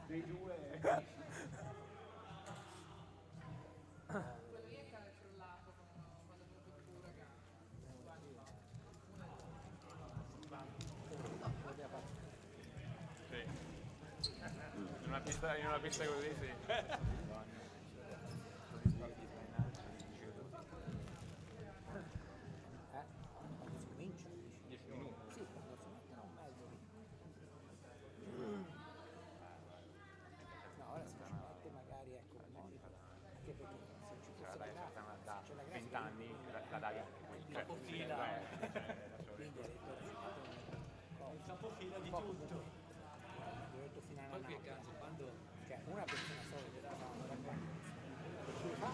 Dei due. Quello lì è crollato quando è venuto il uragano. Sì. In una pista così, sì. Quando si comincia? 10 minuti. Sì, quando si mettono un mezzo lì. No, ora se ci mette magari ecco un monito, anche perché se ci fosse la grafica, Da se c'è la 20 grafica, anni la dai anche qui. il Cioè, capofila, quindi ha detto Il capofila di tutto. ho detto fino alla Poi che nausea. cazzo, quando Cioè una persona sola che fa una roba perché lo fa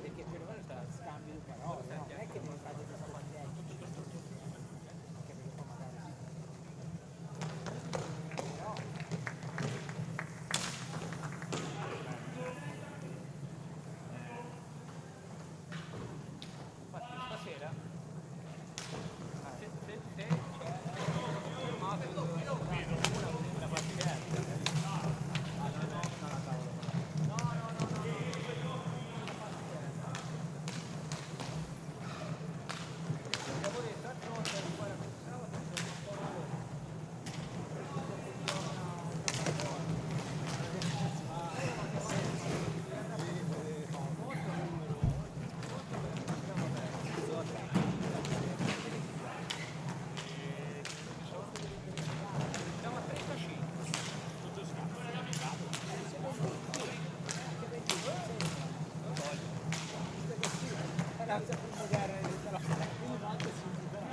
perché per ora sta scambio di parole, no? Non è che mi fate questa parte anche perché poi magari però infatti stasera se c'è fermato una partita. Devo dire, tante volte poi la pensavo sempre un po' siamo a 35. la prima gara della prima volta si supera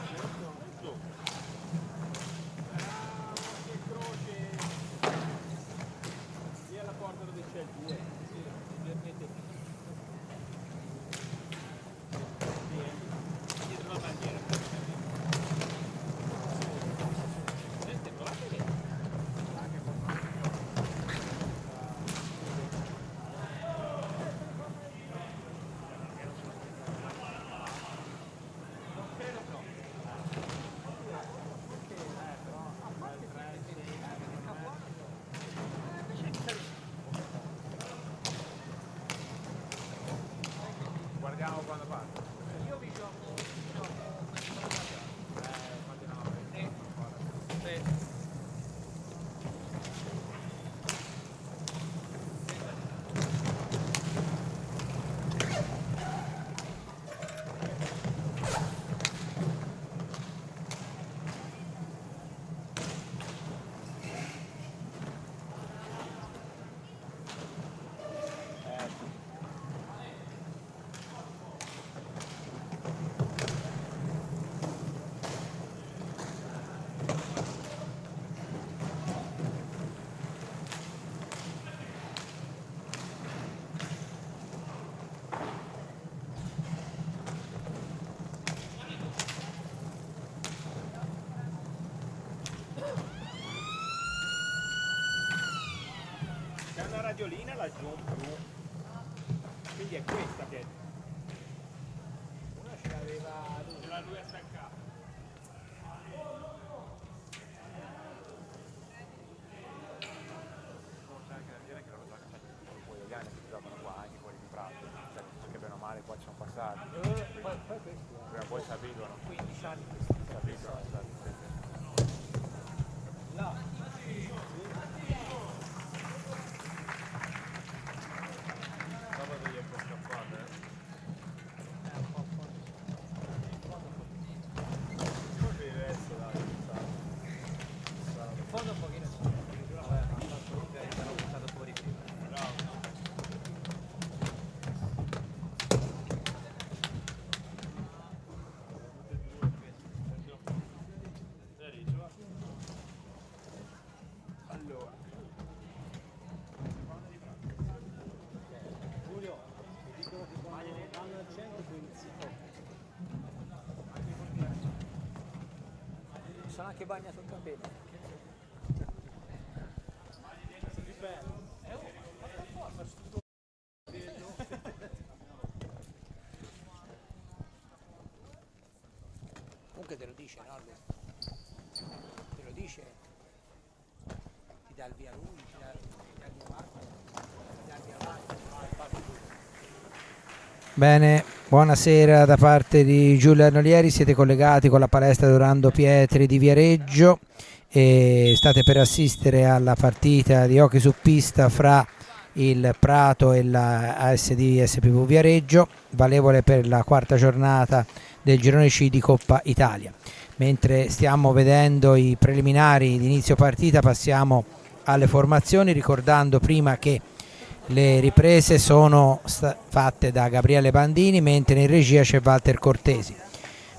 Che croce lì alla porta dove c'è il 2. Sì, leggermente dietro la bandiera. Senti, provate lì. Non credo proprio. guardiamo quando parte. Io vi gioco Infatti no, sì. C'è una radiolina laggiù blu, quindi è questa che una ce l'aveva lui è staccato. c'è anche da dire che loro giocano, cioè, poi gli anni che giocano qua, anche quelli di Prato, cioè, anche bene o male qua ci sono passati. poi questo Prima o poi si abituano. 15 anni Si abituano, là dopo devi essere scappato, è un po' forte. Forse deve essere, dai, In fondo un pochino sì. Vabbè, ma tanto l'ho buttato fuori prima. bravo. Allora, Giulio, mi dicono che quando vanno al centro tu inizi sono anche bagnato il capello. Comunque te lo dice, no? Lui? il via lui, ci dà il via Marco. Bene, buonasera da parte di Giulio Arnolieri, siete collegati con la palestra Dorando Pietri di Viareggio e state per assistere alla partita di hockey su pista fra il Prato e la ASD SPV Viareggio, valevole per la quarta giornata del girone C di Coppa Italia. Mentre stiamo vedendo i preliminari di inizio partita, passiamo alle formazioni, ricordando prima che le riprese sono fatte da Gabriele Bandini, mentre in regia c'è Walter Cortesi.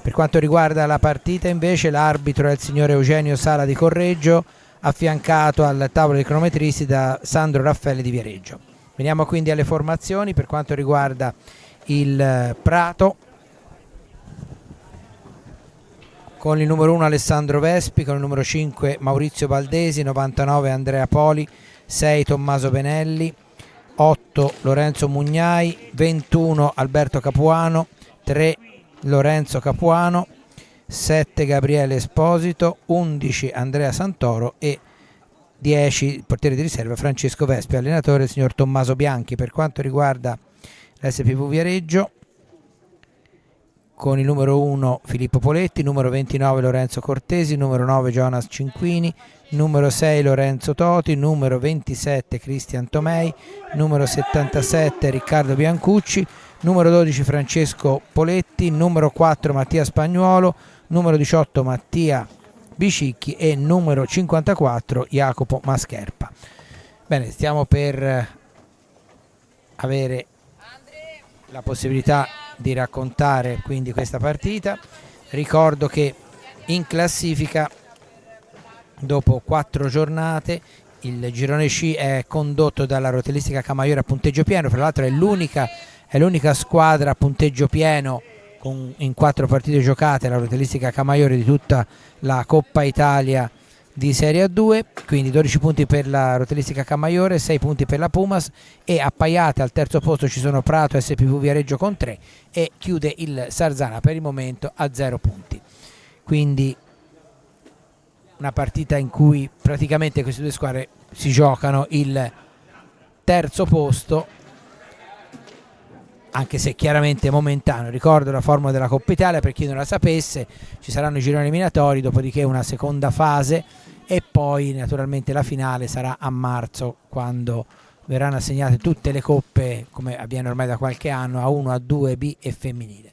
Per quanto riguarda la partita invece, l'arbitro è il signor Eugenio Sala di Correggio, affiancato al tavolo dei cronometristi da Sandro Raffaele di Viareggio. Veniamo quindi alle formazioni. Per quanto riguarda il Prato, con il numero 1 Alessandro Vespi, con il numero 5 Maurizio Baldesi, 99 Andrea Poli, 6 Tommaso Benelli, 8 Lorenzo Mugnai, 21 Alberto Capuano, 3 Lorenzo Capuano, 7 Gabriele Esposito, 11 Andrea Santoro e 10 portiere di riserva Francesco Vespi, allenatore il signor Tommaso Bianchi. Per quanto riguarda l'SPV Viareggio, con il numero 1 Filippo Poletti, numero 29 Lorenzo Cortesi, numero 9 Jonas Cinquini, numero 6 Lorenzo Toti, numero 27 Cristian Tomei, numero 77 Riccardo Biancucci, numero 12 Francesco Poletti, numero 4 Mattia Spagnuolo, numero 18 Mattia Bicicchi e numero 54 Jacopo Mascherpa. Bene, stiamo per avere la possibilità di raccontare quindi questa partita. Ricordo che in classifica, dopo 4 giornate, il girone C è condotto dalla Rotellistica Camaiore a punteggio pieno. Fra l'altro è l'unica squadra a punteggio pieno in 4 partite giocate, la Rotellistica Camaiore, di tutta la Coppa Italia di Serie A2, quindi 12 punti per la Rotellistica Camaiore, 6 punti per la Pumas, e appaiate al terzo posto ci sono Prato e SPV Viareggio con 3 e chiude il Sarzana per il momento a 0 punti. Quindi una partita in cui praticamente queste due squadre si giocano il terzo posto, anche se chiaramente momentaneo. Ricordo la formula della Coppa Italia per chi non la sapesse: ci saranno i gironi eliminatori, dopodiché una seconda fase e poi naturalmente la finale sarà a marzo, quando verranno assegnate tutte le coppe, come avviene ormai da qualche anno, A1, A2, B e femminile.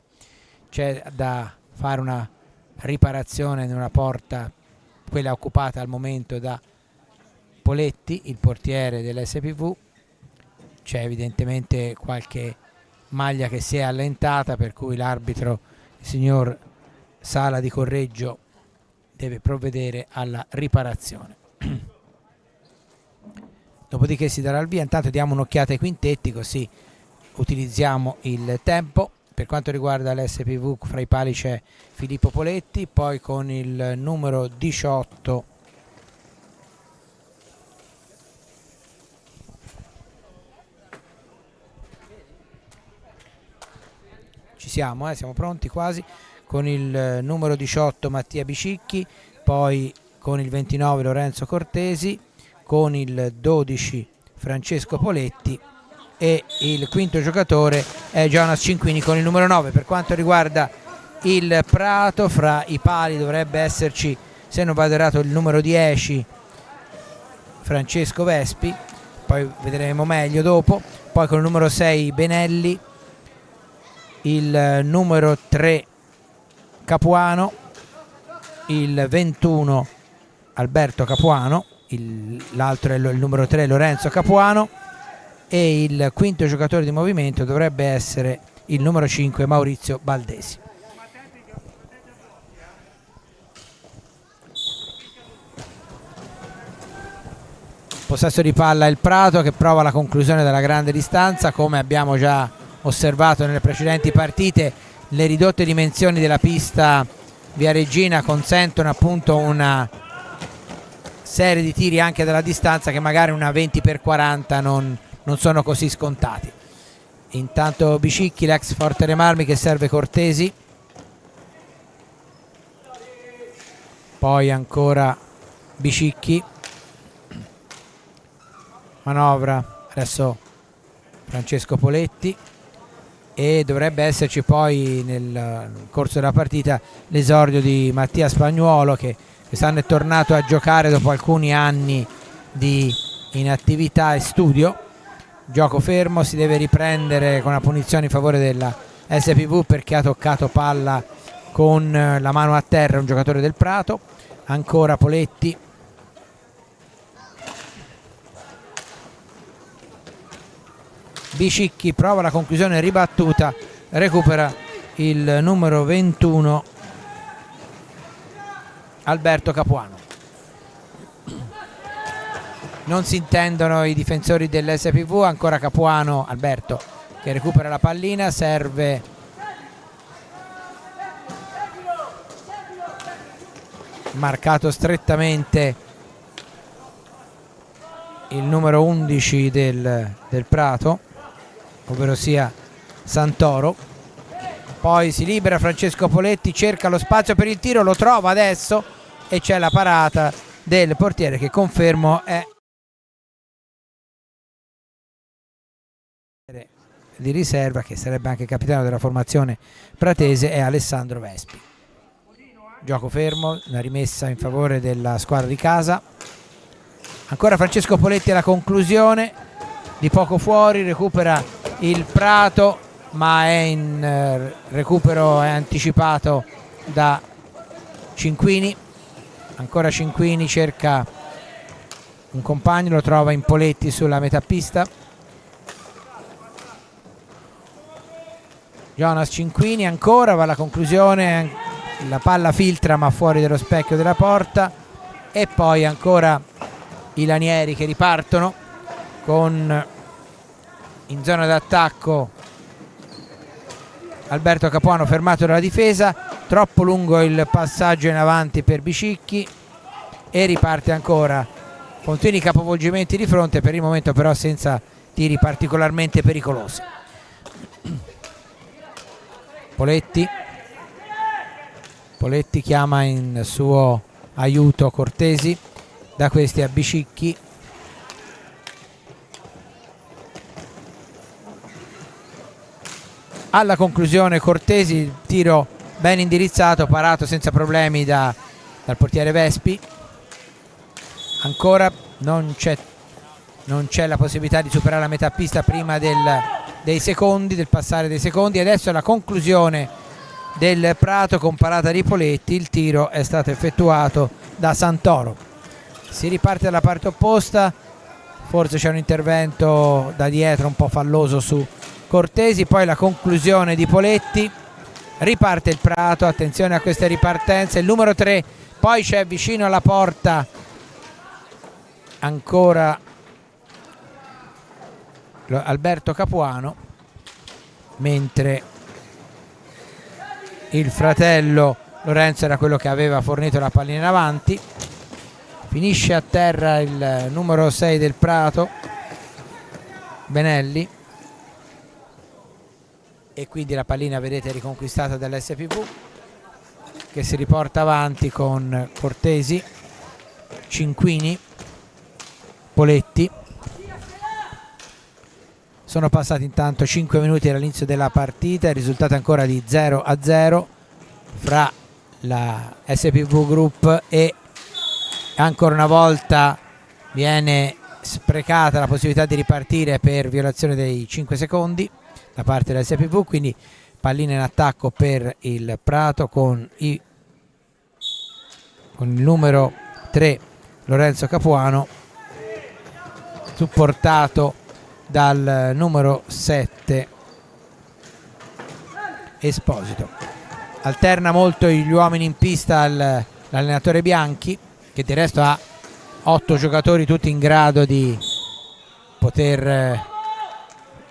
C'è da fare una riparazione in una porta, quella occupata al momento da Poletti, il portiere dell'SPV. C'è evidentemente qualche maglia che si è allentata, per cui l'arbitro, il signor Sala di Correggio, deve provvedere alla riparazione. Dopodiché si darà il via. Intanto diamo un'occhiata ai quintetti, così utilizziamo il tempo. Per quanto riguarda l'SPV, fra i pali c'è Filippo Poletti, poi con il numero 18 ci siamo pronti quasi, con il numero 18 Mattia Bicicchi, poi con il 29 Lorenzo Cortesi, con il 12 Francesco Poletti e il quinto giocatore è Jonas Cinquini con il numero 9. Per quanto riguarda il Prato, fra i pali dovrebbe esserci, se non vado errato, il numero 10 Francesco Vespi, poi vedremo meglio dopo, poi con il numero 6 Benelli, il numero 3 Capuano, il 21 Alberto Capuano, l'altro è il numero 3 Lorenzo Capuano, e il quinto giocatore di movimento dovrebbe essere il numero 5 Maurizio Baldesi. Possesso di palla il Prato, che prova la conclusione della grande distanza. Come abbiamo già osservato nelle precedenti partite, le ridotte dimensioni della pista viareggina consentono appunto una serie di tiri anche dalla distanza che magari una 20x40 non sono così scontati. Intanto Bicicchi, l'ex Fortere Marmi, che serve Cortesi, poi ancora Bicicchi, manovra adesso Francesco Poletti, e dovrebbe esserci poi nel corso della partita l'esordio di Mattia Spagnuolo, che quest'anno è tornato a giocare dopo alcuni anni di inattività e studio. Gioco fermo, si deve riprendere con la punizione in favore della SPV perché ha toccato palla con la mano a terra un giocatore del Prato. Ancora Poletti, Bicicchi prova la conclusione ribattuta, recupera il numero 21 Alberto Capuano. Non si intendono i difensori dell'SPV, ancora Capuano, Alberto che recupera la pallina, serve marcato strettamente il numero 11 del Prato, ovvero sia Santoro. Poi si libera Francesco Poletti, cerca lo spazio per il tiro, lo trova adesso e c'è la parata del portiere che confermo è di riserva, che sarebbe anche capitano della formazione pratese, è Alessandro Vespi. Gioco fermo, una rimessa in favore della squadra di casa. Ancora Francesco Poletti alla conclusione, di poco fuori, recupera il Prato, ma è in recupero, è anticipato da Cinquini. Ancora Cinquini cerca un compagno, lo trova in Poletti sulla metà pista. Jonas Cinquini ancora va alla conclusione, la palla filtra ma fuori dello specchio della porta, e poi ancora i Lanieri che ripartono con in zona d'attacco Alberto Capuano fermato dalla difesa, troppo lungo il passaggio in avanti per Bicicchi e riparte ancora, continui capovolgimenti di fronte, per il momento però senza tiri particolarmente pericolosi. Poletti chiama in suo aiuto Cortesi, da questi a Bicicchi, alla conclusione Cortesi, tiro ben indirizzato, parato senza problemi dal portiere Vespi. Ancora non c'è la possibilità di superare la metà pista prima del passare dei secondi. Adesso la conclusione del Prato con parata di Poletti, il tiro è stato effettuato da Santoro. Si riparte dalla parte opposta, forse c'è un intervento da dietro un po' falloso su Cortesi, poi la conclusione di Poletti, riparte il Prato, attenzione a queste ripartenze, il numero 3 poi c'è vicino alla porta ancora Alberto Capuano, mentre il fratello Lorenzo era quello che aveva fornito la pallina in avanti. Finisce a terra il numero 6 del Prato, Benelli, e quindi la pallina, vedete, riconquistata dall'SPV, che si riporta avanti con Cortesi, Cinquini, Poletti. Sono passati intanto 5 minuti dall'inizio della partita, il risultato è ancora di 0-0 fra la SPV Group, e ancora una volta viene sprecata la possibilità di ripartire per violazione dei 5 secondi da parte della SPV, quindi pallina in attacco per il Prato con il numero 3 Lorenzo Capuano, supportato dal numero 7 Esposito. Alterna molto gli uomini in pista l'allenatore Bianchi, che del resto ha 8 giocatori tutti in grado di poter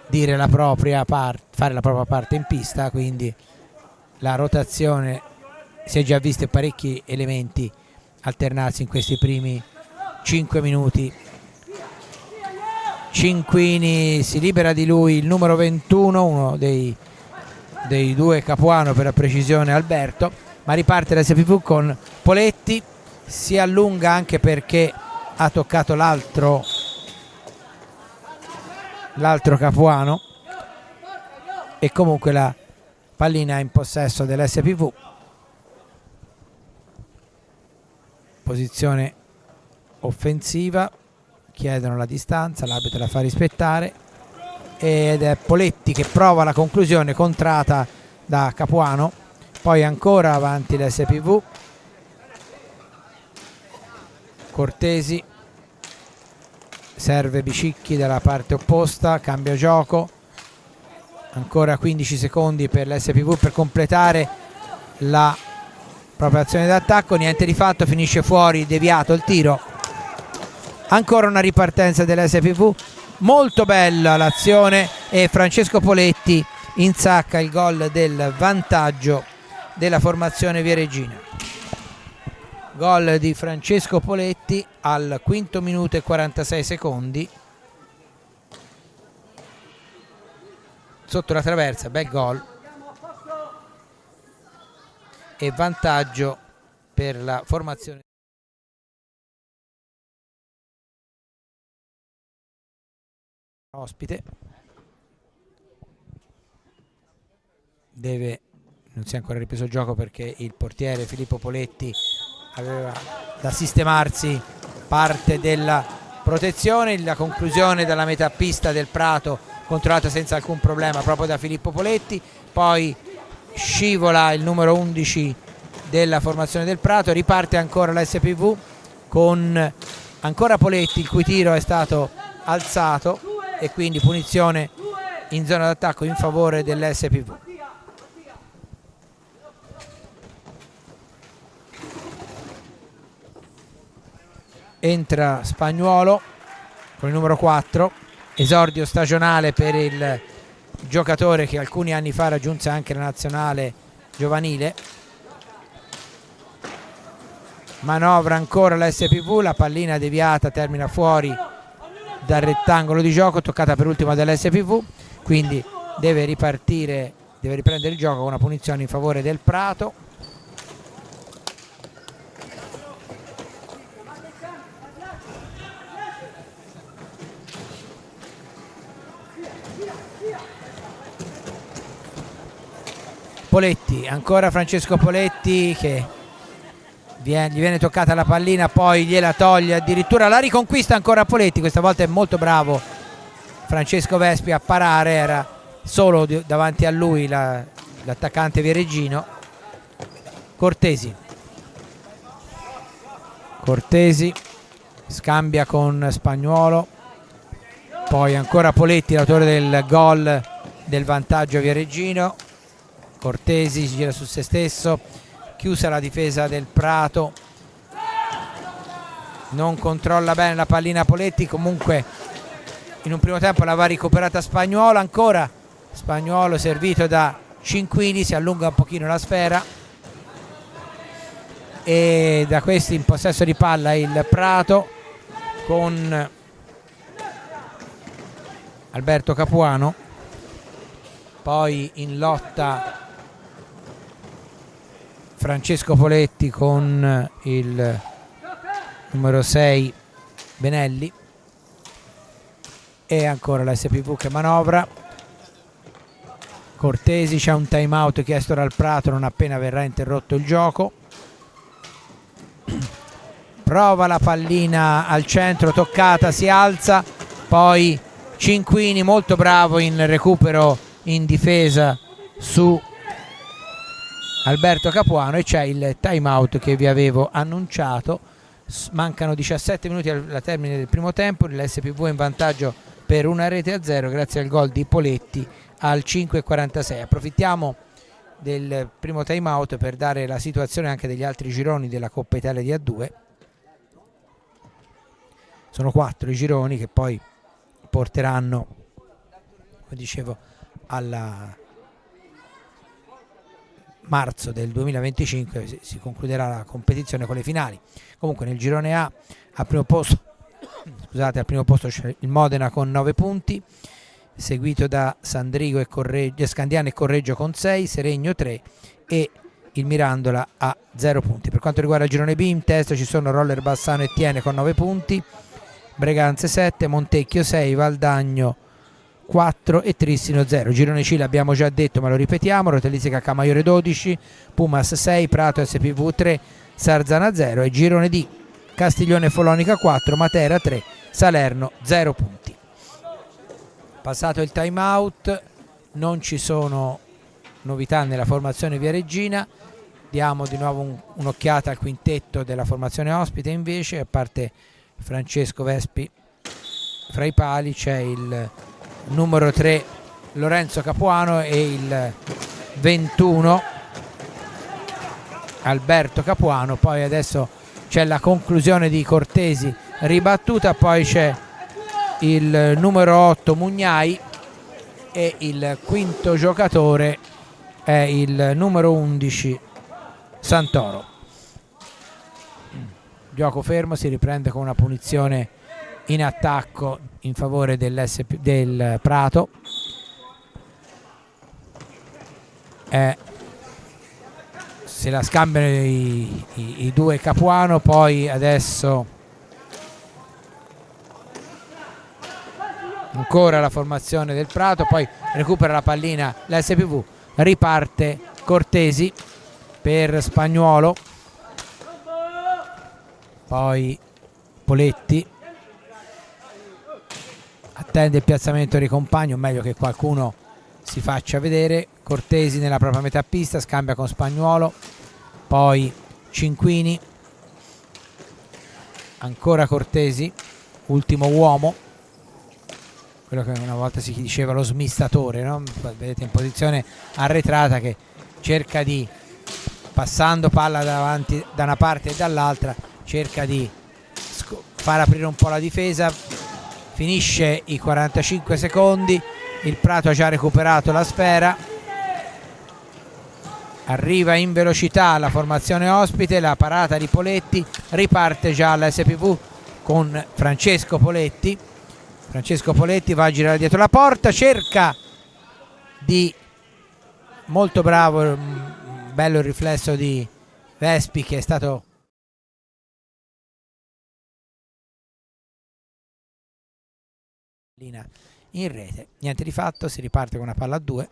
dire la propria parte, fare la propria parte in pista, quindi la rotazione si è già viste parecchi elementi alternarsi in questi primi 5 minuti. Cinquini, si libera di lui il numero 21, uno dei due Capuano per la precisione, Alberto, ma riparte la SPV con Poletti, si allunga anche perché ha toccato l'altro l'altro Capuano, e comunque la pallina è in possesso dell'SPV. Posizione offensiva, chiedono la distanza, l'arbitro la fa rispettare ed è Poletti che prova la conclusione contrata da Capuano. Poi ancora avanti l'SPV, Cortesi serve Bicicchi dalla parte opposta, cambia gioco, ancora 15 secondi per l'SPV per completare la propria azione d'attacco, niente di fatto, finisce fuori, deviato il tiro. Ancora una ripartenza dell'SPV, molto bella l'azione e Francesco Poletti insacca il gol del vantaggio della formazione viareggina. Gol di Francesco Poletti al 5° minuto e 46 secondi sotto la traversa, bel gol e vantaggio per la formazione ospite. Non si è ancora ripreso il gioco perché il portiere Filippo Poletti aveva da sistemarsi parte della protezione. La conclusione dalla metà pista del Prato controllata senza alcun problema proprio da Filippo Poletti, poi scivola il numero 11 della formazione del Prato, riparte ancora la SPV con ancora Poletti il cui tiro è stato alzato e quindi punizione in zona d'attacco in favore dell'SPV. Entra Spagnuolo con il numero 4, esordio stagionale per il giocatore che alcuni anni fa raggiunse anche la nazionale giovanile. Manovra ancora la SPV, la pallina deviata termina fuori dal rettangolo di gioco, toccata per ultima dall'SPV, quindi deve riprendere il gioco con una punizione in favore del Prato. Poletti, ancora Francesco Poletti che gli viene toccata la pallina, poi gliela toglie, addirittura la riconquista ancora Poletti, questa volta è molto bravo Francesco Vespi a parare, era solo davanti a lui l'attaccante viareggino. Cortesi scambia con Spagnuolo, poi ancora Poletti, l'autore del gol del vantaggio viareggino. Cortesi si gira su se stesso, chiusa la difesa del Prato, non controlla bene la pallina Poletti, comunque in un primo tempo l'aveva recuperata Spagnuolo, ancora Spagnuolo servito da Cinquini, si allunga un pochino la sfera e da questi in possesso di palla il Prato con Alberto Capuano, poi in lotta Francesco Poletti con il numero 6 Benelli e ancora la SPV che manovra. Cortesi, c'è un time out chiesto dal Prato non appena verrà interrotto il gioco. Prova la pallina al centro, toccata, si alza, poi Cinquini molto bravo in recupero in difesa su Alberto Capuano e c'è il time out che vi avevo annunciato. Mancano 17 minuti al termine del primo tempo, l'SPV in vantaggio per 1-0 grazie al gol di Poletti al 5:46. Approfittiamo del primo time out per dare la situazione anche degli altri gironi della Coppa Italia di A2. Sono 4 i gironi che poi porteranno, come dicevo, alla marzo del 2025 si concluderà la competizione con le finali. Comunque nel girone A al primo posto c'è il Modena con 9 punti, seguito da Sandrigo e Scandiano e Correggio con 6, Seregno 3 e il Mirandola a 0 punti. Per quanto riguarda il girone B, in testa ci sono Roller Bassano e Tiene con 9 punti, Breganze 7, Montecchio 6, Valdagno 4 e Trissino 0. Girone C l'abbiamo già detto ma lo ripetiamo: Rotellistica Camaiore 12, Pumas 6, Prato SPV 3, Sarzana 0. E girone D Castiglione Follonica 4, Matera 3, Salerno 0 punti. Passato il time out, non ci sono novità nella formazione Viareggina. Diamo di nuovo un'occhiata al quintetto della formazione ospite. Invece, a parte Francesco Vespi fra i pali, c'è il numero 3 Lorenzo Capuano e il 21 Alberto Capuano. Poi adesso c'è la conclusione di Cortesi ribattuta, poi c'è il numero 8 Mugnai e il quinto giocatore è il numero 11 Santoro. Gioco fermo, si riprende con una punizione in attacco in favore del Prato. Se la scambiano i due Capuano. Poi adesso ancora la formazione del Prato, poi recupera la pallina l'SPV, riparte Cortesi per Spagnuolo, poi Poletti attende il piazzamento di compagno, meglio che qualcuno si faccia vedere. Cortesi nella propria metà pista, scambia con Spagnuolo, poi Cinquini, ancora Cortesi, ultimo uomo, quello che una volta si diceva lo smistatore, no? Vedete in posizione arretrata che cerca di, passando palla davanti da una parte e dall'altra, cerca di far aprire un po' la difesa. Finisce i 45 secondi, il Prato ha già recuperato la sfera, arriva in velocità la formazione ospite, la parata di Poletti, riparte già la SPV con Francesco Poletti. Francesco Poletti va a girare dietro la porta, cerca di, molto bravo, bello il riflesso di Vespi che è stato in rete. Niente di fatto, si riparte con una palla a 2.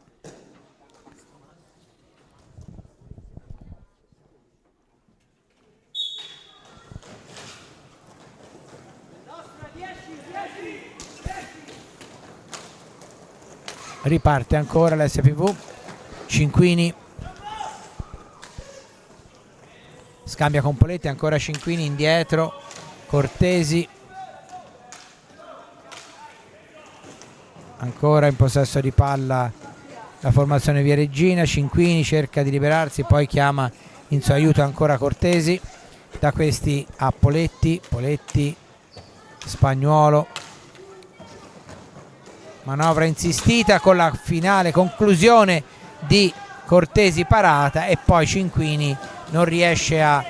Riparte ancora l'SPV. Cinquini scambia con Poletti, ancora Cinquini indietro, Cortesi ancora in possesso di palla la formazione Viareggina. Cinquini cerca di liberarsi, poi chiama in suo aiuto ancora Cortesi, da questi a Poletti, Poletti, Spagnuolo, manovra insistita con la finale conclusione di Cortesi parata, e poi Cinquini non riesce a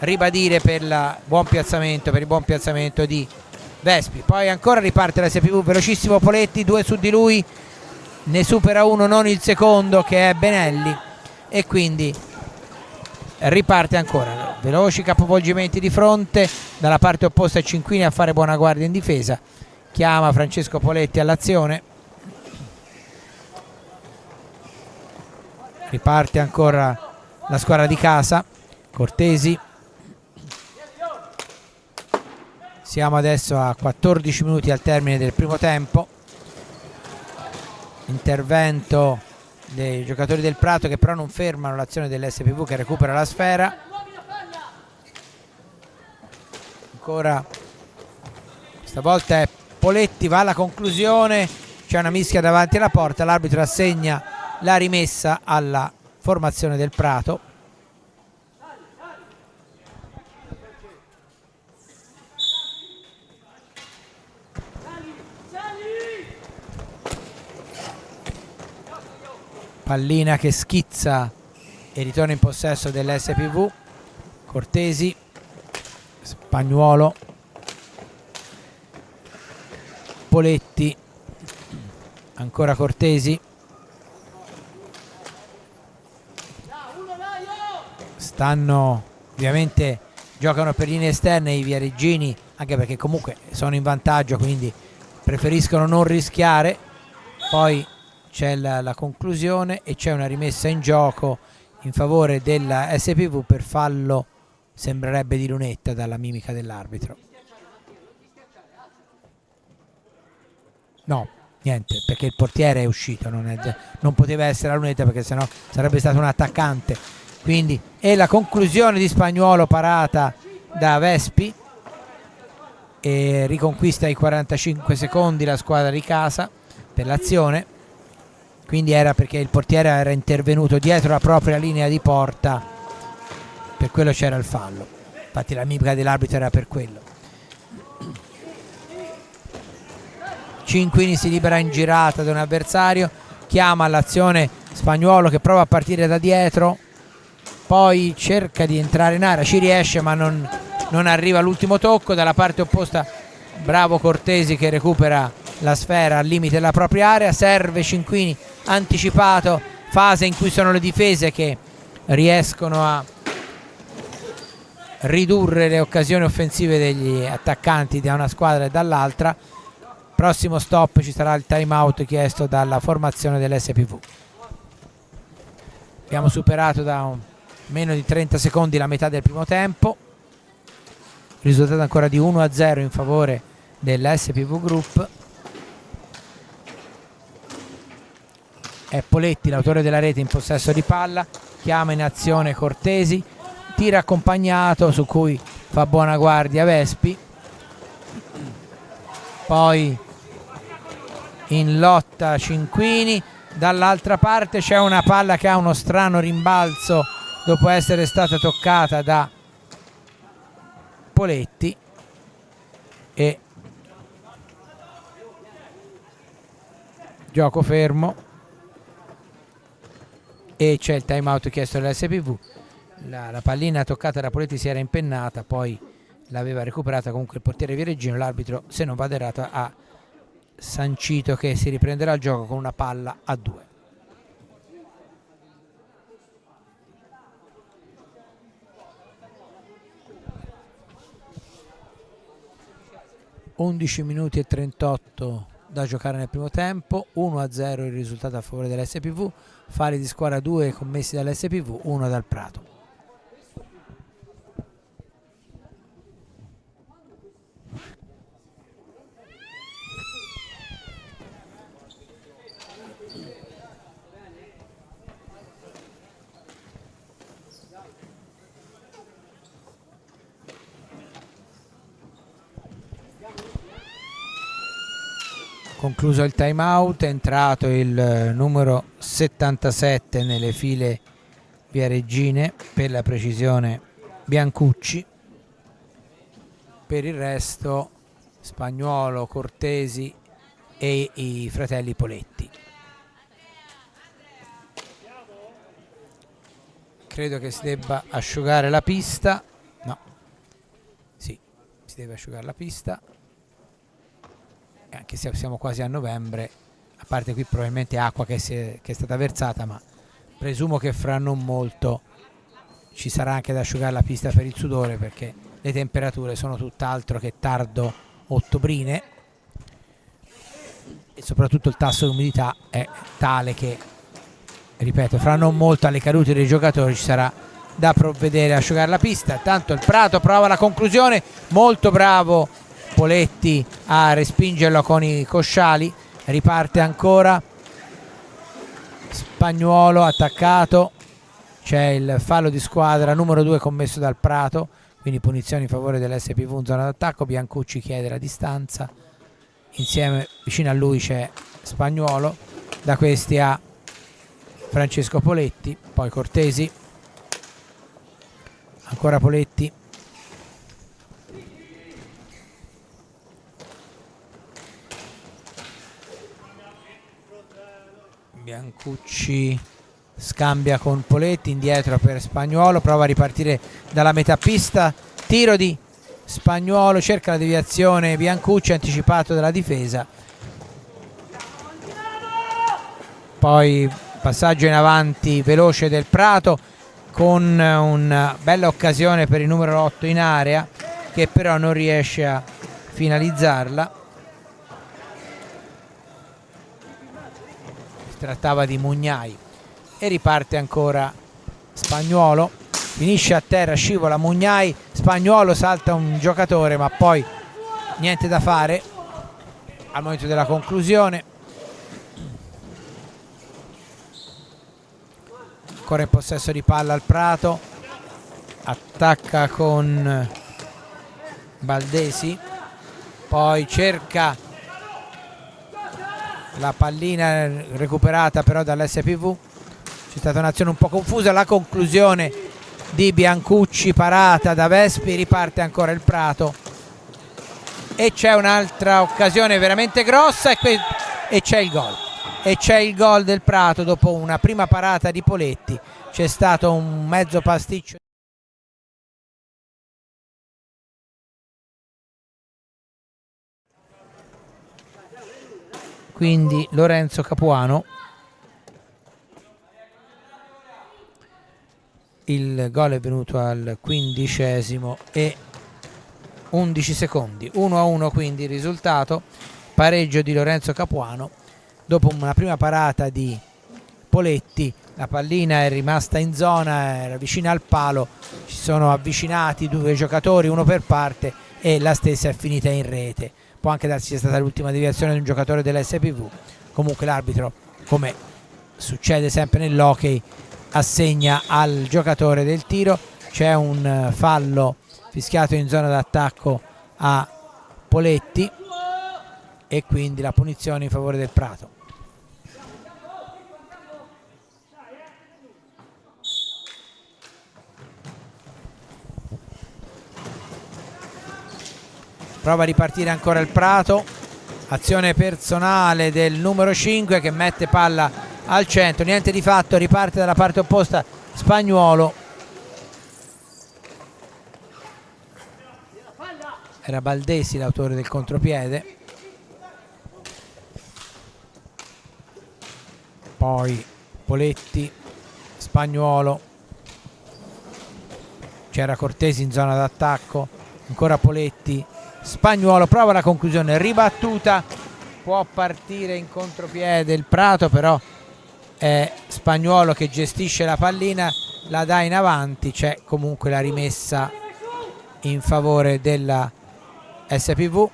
ribadire per il buon piazzamento di Vespi. Poi ancora riparte la SPV, velocissimo Poletti, 2 su di lui, ne supera uno, non il secondo che è Benelli, e quindi riparte ancora, veloci capovolgimenti di fronte dalla parte opposta, Cinquini a fare buona guardia in difesa, chiama Francesco Poletti all'azione, riparte ancora la squadra di casa, Cortesi. Siamo adesso a 14 minuti al termine del primo tempo, intervento dei giocatori del Prato che però non fermano l'azione dell'SPV che recupera la sfera. Ancora stavolta è Poletti, va alla conclusione, c'è una mischia davanti alla porta, l'arbitro assegna la rimessa alla formazione del Prato. Pallina che schizza e ritorna in possesso dell'SPV. Cortesi, Spagnuolo, Poletti, ancora Cortesi, stanno ovviamente, giocano per linee esterne i viareggini, anche perché comunque sono in vantaggio, quindi preferiscono non rischiare. poi c'è la conclusione e c'è una rimessa in gioco in favore della SPV per fallo, sembrerebbe di lunetta dalla mimica dell'arbitro. No, niente, perché il portiere è uscito, non poteva essere la lunetta perché sennò sarebbe stato un attaccante. Quindi, e la conclusione di Spagnuolo parata da Vespi, e riconquista i 45 secondi la squadra di casa per l'azione. Quindi era perché il portiere era intervenuto dietro la propria linea di porta, per quello c'era il fallo, infatti la mimica dell'arbitro era per quello. Cinquini si libera in girata da un avversario, chiama all'azione Spagnuolo che prova a partire da dietro, poi cerca di entrare in area, ci riesce ma non arriva all'ultimo tocco. Dalla parte opposta bravo Cortesi che recupera la sfera al limite della propria area, serve Cinquini anticipato, fase in cui sono le difese che riescono a ridurre le occasioni offensive degli attaccanti da una squadra e dall'altra. Prossimo stop, ci sarà il time out chiesto dalla formazione dell'SPV. Abbiamo superato da meno di 30 secondi la metà del primo tempo, risultato ancora di 1-0 in favore dell'SPV Group. È Poletti l'autore della rete in possesso di palla, chiama in azione Cortesi, tiro accompagnato su cui fa buona guardia Vespi, poi in lotta Cinquini, dall'altra parte c'è una palla che ha uno strano rimbalzo dopo essere stata toccata da Poletti e gioco fermo e c'è il time out chiesto dall'SPV. La pallina toccata da Poletti si era impennata, poi l'aveva recuperata comunque il portiere Viareggino. L'arbitro, se non vado errato, ha sancito che si riprenderà il gioco con una palla a 2. (11 minuti e 38 da giocare nel primo tempo), 1-0 il risultato a favore dell'SPV. Falli di squadra 2 commessi dall'SPV, 1 dal Prato. Concluso il time out, è entrato il numero 77 nelle file viareggine, per la precisione Biancucci. Per il resto Spagnuolo, Cortesi e i fratelli Poletti. Credo che si debba asciugare la pista. No, sì, si deve asciugare la pista. Anche se siamo quasi a novembre, a parte qui probabilmente acqua che è stata versata, ma presumo che fra non molto ci sarà anche da asciugare la pista per il sudore, perché le temperature sono tutt'altro che tardo ottobrine e soprattutto il tasso di umidità è tale che, ripeto, fra non molto alle cadute dei giocatori ci sarà da provvedere a asciugare la pista. Tanto il Prato prova la conclusione, molto bravo Poletti a respingerlo con i cosciali. Riparte ancora Spagnuolo attaccato, c'è il fallo di squadra numero 2 commesso dal Prato, quindi punizione in favore dell'SPV in zona d'attacco. Biancucci chiede la distanza, insieme vicino a lui c'è Spagnuolo, da questi a Francesco Poletti, poi Cortesi, ancora Poletti, Biancucci scambia con Poletti, indietro per Spagnuolo, prova a ripartire dalla metà pista, tiro di Spagnuolo, cerca la deviazione Biancucci, anticipato dalla difesa, poi passaggio in avanti veloce del Prato con una bella occasione per il numero 8 in area, che però non riesce a finalizzarla. trattava di Mugnai, e riparte ancora Spagnuolo, finisce a terra, scivola Mugnai, Spagnuolo, salta un giocatore ma poi niente da fare al momento della conclusione. Ancora in possesso di palla al Prato, attacca con Baldesi, poi cerca la pallina recuperata però dall'SPV. C'è stata un'azione un po' confusa, la conclusione di Biancucci, parata da Vespi, riparte ancora il Prato e c'è un'altra occasione veramente grossa e c'è il gol. E c'è il gol del Prato dopo una prima parata di Poletti. C'è stato un mezzo pasticcio. Quindi Lorenzo Capuano. Il gol è venuto al 15° e 11 secondi. 1-1 quindi il risultato. Pareggio di Lorenzo Capuano. Dopo una prima parata di Poletti, la pallina è rimasta in zona, era vicina al palo, ci sono avvicinati due giocatori, uno per parte, e la stessa è finita in rete. Può anche darsi sia stata l'ultima deviazione di un giocatore dell'SPV. Comunque l'arbitro, come succede sempre nell'hockey, assegna al giocatore del tiro. C'è un fallo fischiato in zona d'attacco a Poletti e quindi la punizione in favore del Prato. Prova a ripartire ancora il Prato, azione personale del numero 5 che mette palla al centro, niente di fatto, riparte dalla parte opposta Spagnuolo. Era Baldesi l'autore del contropiede. Poi Poletti, Spagnuolo, c'era Cortesi in zona d'attacco, ancora Poletti, Spagnuolo, prova la conclusione, ribattuta, può partire in contropiede il Prato, però è Spagnuolo che gestisce la pallina, la dà in avanti, c'è comunque la rimessa in favore della SPV.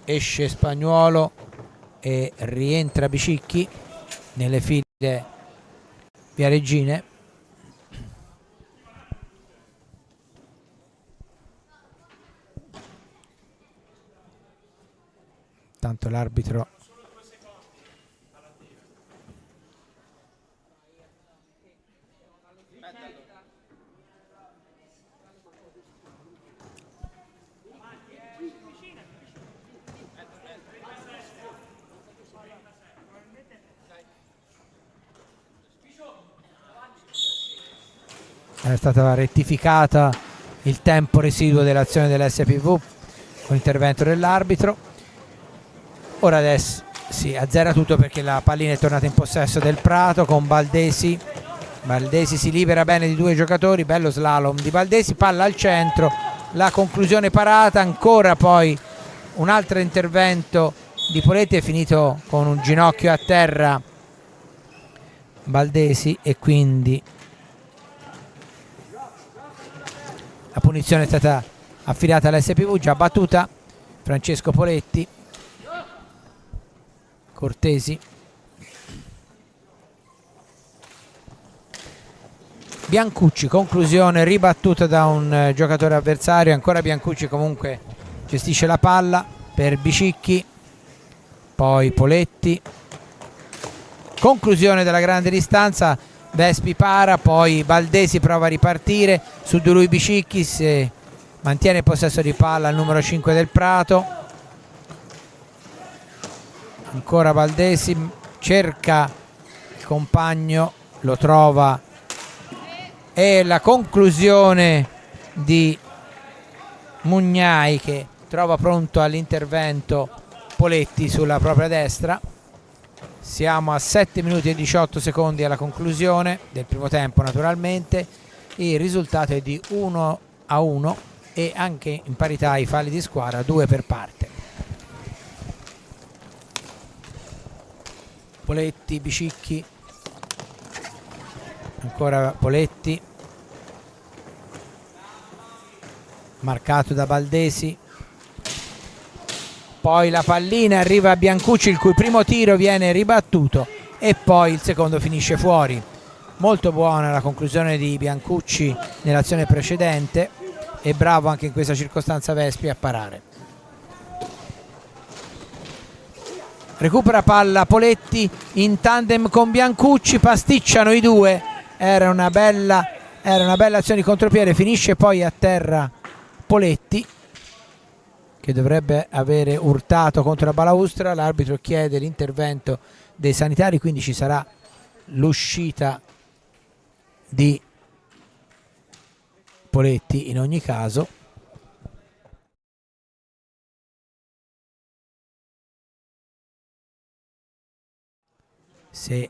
Esce Spagnuolo e rientra Bicicchi nelle file viareggine. Tanto l'arbitro è stata rettificata il tempo residuo dell'azione dell'SPV con l'intervento dell'arbitro. Ora adesso si azzera tutto perché la pallina è tornata in possesso del Prato con Baldesi. Baldesi si libera bene di due giocatori, bello slalom di Baldesi, palla al centro, la conclusione parata, ancora poi un altro intervento di Poletti, è finito con un ginocchio a terra Baldesi e quindi la punizione è stata affidata all'SPV, già battuta. Francesco Poletti, Cortesi, Biancucci, conclusione ribattuta da un giocatore avversario, ancora Biancucci comunque gestisce la palla per Bicicchi, poi Poletti, conclusione della grande distanza, Vespi para, poi Baldesi prova a ripartire, su di lui Bicicchi, se mantiene il possesso di palla il numero 5 del Prato. Ancora Baldesi, cerca il compagno, lo trova e la conclusione di Mugnai che trova pronto all'intervento Poletti sulla propria destra. Siamo a 7 minuti e 18 secondi alla conclusione del primo tempo, naturalmente il risultato è di 1-1 e anche in parità i falli di squadra, 2 per parte. Poletti, Bicicchi, ancora Poletti, marcato da Baldesi, poi la pallina arriva a Biancucci, il cui primo tiro viene ribattuto e poi il secondo finisce fuori. Molto buona la conclusione di Biancucci nell'azione precedente e bravo anche in questa circostanza Vespi a parare. Recupera palla Poletti in tandem con Biancucci, pasticciano i due, era una bella azione di contropiede, finisce poi a terra Poletti che dovrebbe avere urtato contro la balaustra. L'arbitro chiede l'intervento dei sanitari, quindi ci sarà l'uscita di Poletti in ogni caso. Se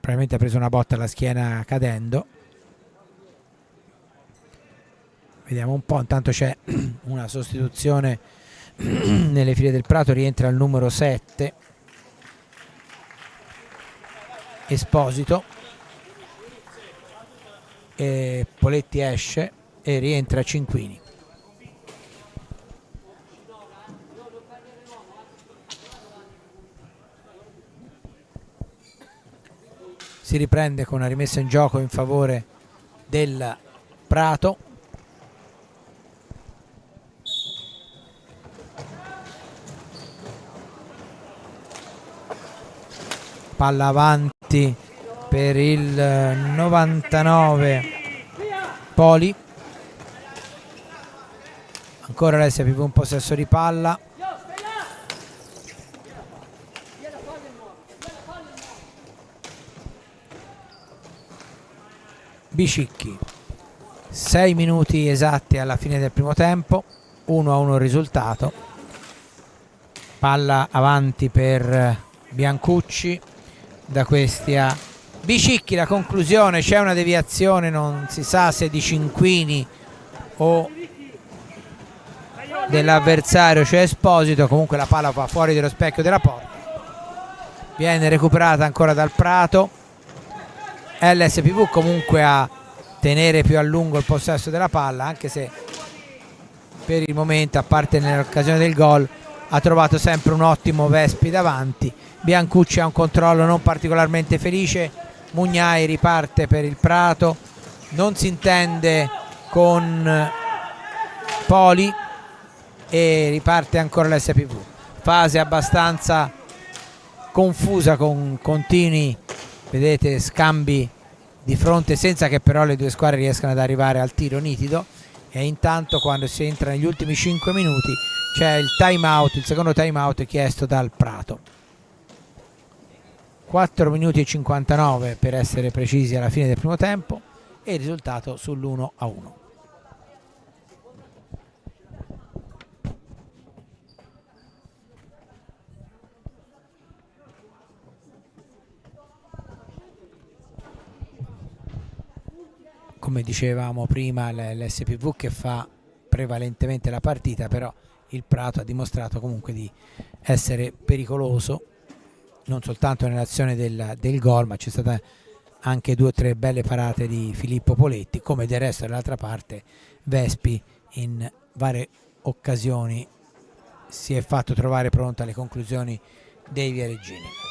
probabilmente ha preso una botta alla schiena cadendo. Vediamo un po', intanto c'è una sostituzione nelle file del Prato, rientra il numero 7 Esposito e Poletti esce e rientra Cinquini. Si riprende con una rimessa in gioco in favore del Prato. Palla avanti per il 99 Poli, ancora l'SPV un possesso di palla, Bicicchi, 6 minuti esatti alla fine del primo tempo, 1-1 il risultato. Palla avanti per Biancucci, da questi a Bicicchi, la conclusione, c'è una deviazione, non si sa se di Cinquini o dell'avversario, cioè Esposito, comunque la palla va fuori dello specchio della porta, viene recuperata ancora dal Prato. LSPV comunque a tenere più a lungo il possesso della palla, anche se per il momento, a parte nell'occasione del gol, ha trovato sempre un ottimo Vespi davanti. Biancucci ha un controllo non particolarmente felice, Mugnai riparte per il Prato, non si intende con Poli e riparte ancora l'SPV. Fase abbastanza confusa con continui, vedete, scambi di fronte senza che però le due squadre riescano ad arrivare al tiro nitido. E intanto, quando si entra negli ultimi 5 minuti, c'è il time out, il secondo time out chiesto dal Prato. 4 minuti e 59 per essere precisi alla fine del primo tempo e il risultato sull'1-1. Come dicevamo prima, l'SPV che fa prevalentemente la partita, però il Prato ha dimostrato comunque di essere pericoloso non soltanto nell'azione del gol, ma c'è stata anche 2 o 3 belle parate di Filippo Poletti, come del resto dall'altra parte Vespi in varie occasioni si è fatto trovare pronto alle conclusioni dei viareggini.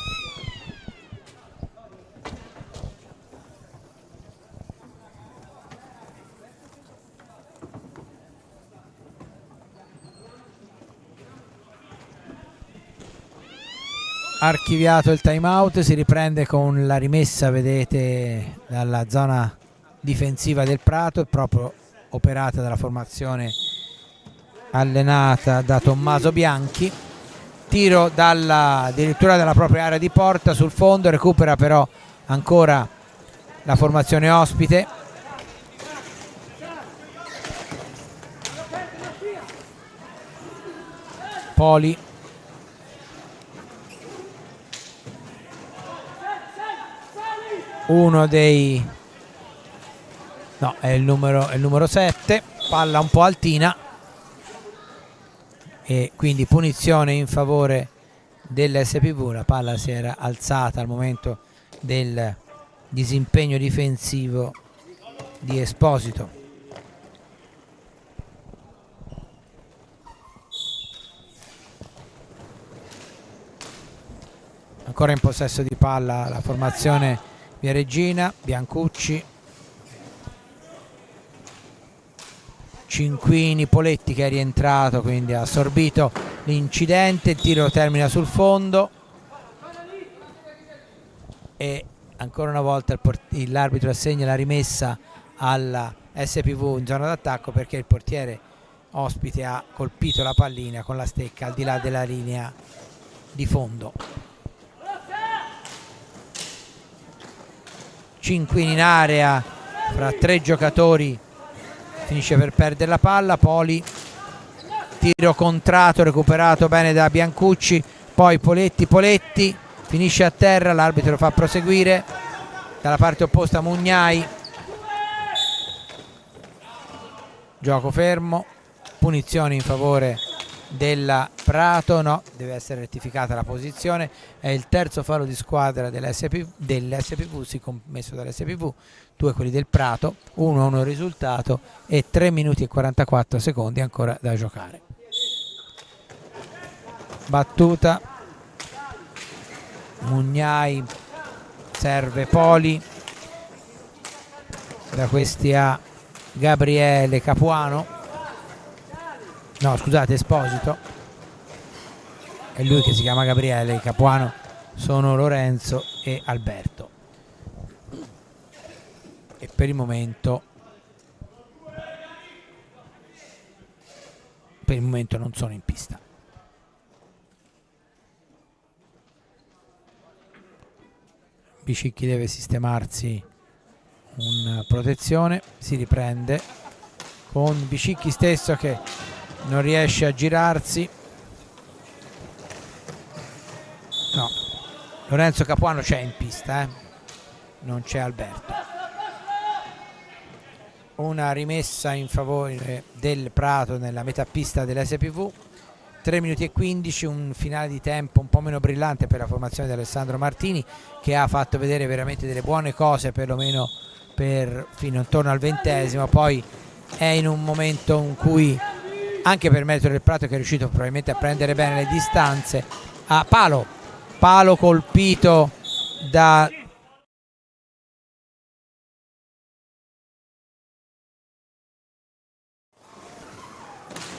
Archiviato il time out, si riprende con la rimessa, vedete, dalla zona difensiva del Prato, è proprio operata dalla formazione allenata da Tommaso Bianchi. Tiro addirittura dalla propria area di porta sul fondo, recupera però ancora la formazione ospite. Poli, uno dei è il numero 7, palla un po' altina e quindi punizione in favore dell'SPV. La palla si era alzata al momento del disimpegno difensivo di Esposito. Ancora in possesso di palla la formazione Viareggina, Biancucci, Cinquini, Poletti che è rientrato, quindi ha assorbito l'incidente. Il tiro termina sul fondo e ancora una volta l'arbitro assegna la rimessa alla SPV in zona d'attacco, perché il portiere ospite ha colpito la pallina con la stecca al di là della linea di fondo. Cinquini in area fra 3 giocatori, finisce per perdere la palla. Poli, tiro contratto, recuperato bene da Biancucci, poi Poletti finisce a terra, l'arbitro fa proseguire. Dalla parte opposta Mugnai, gioco fermo, punizione in favore della Prato, no, deve essere rettificata la posizione. È il terzo fallo di squadra dell'SPV, sì, commesso dall'SPV, 2 quelli del Prato, 1-1 il risultato e 3 minuti e 44 secondi ancora da giocare. Battuta, Mugnai, serve Poli, da questi a Gabriele Capuano, no scusate, Esposito, è lui che si chiama Gabriele, Capuano sono Lorenzo e Alberto, e per il momento non sono in pista. Bicicchi deve sistemarsi una protezione, si riprende con Bicicchi stesso che non riesce a girarsi. No, Lorenzo Capuano c'è in pista, non c'è Alberto. Una rimessa in favore del Prato nella metà pista dell'SPV. 3 minuti e 15, un finale di tempo un po' meno brillante per la formazione di Alessandro Martini, che ha fatto vedere veramente delle buone cose, perlomeno fino intorno al 20°. Poi è in un momento in cui, anche per merito del Prato, che è riuscito probabilmente a prendere bene le distanze, a palo colpito da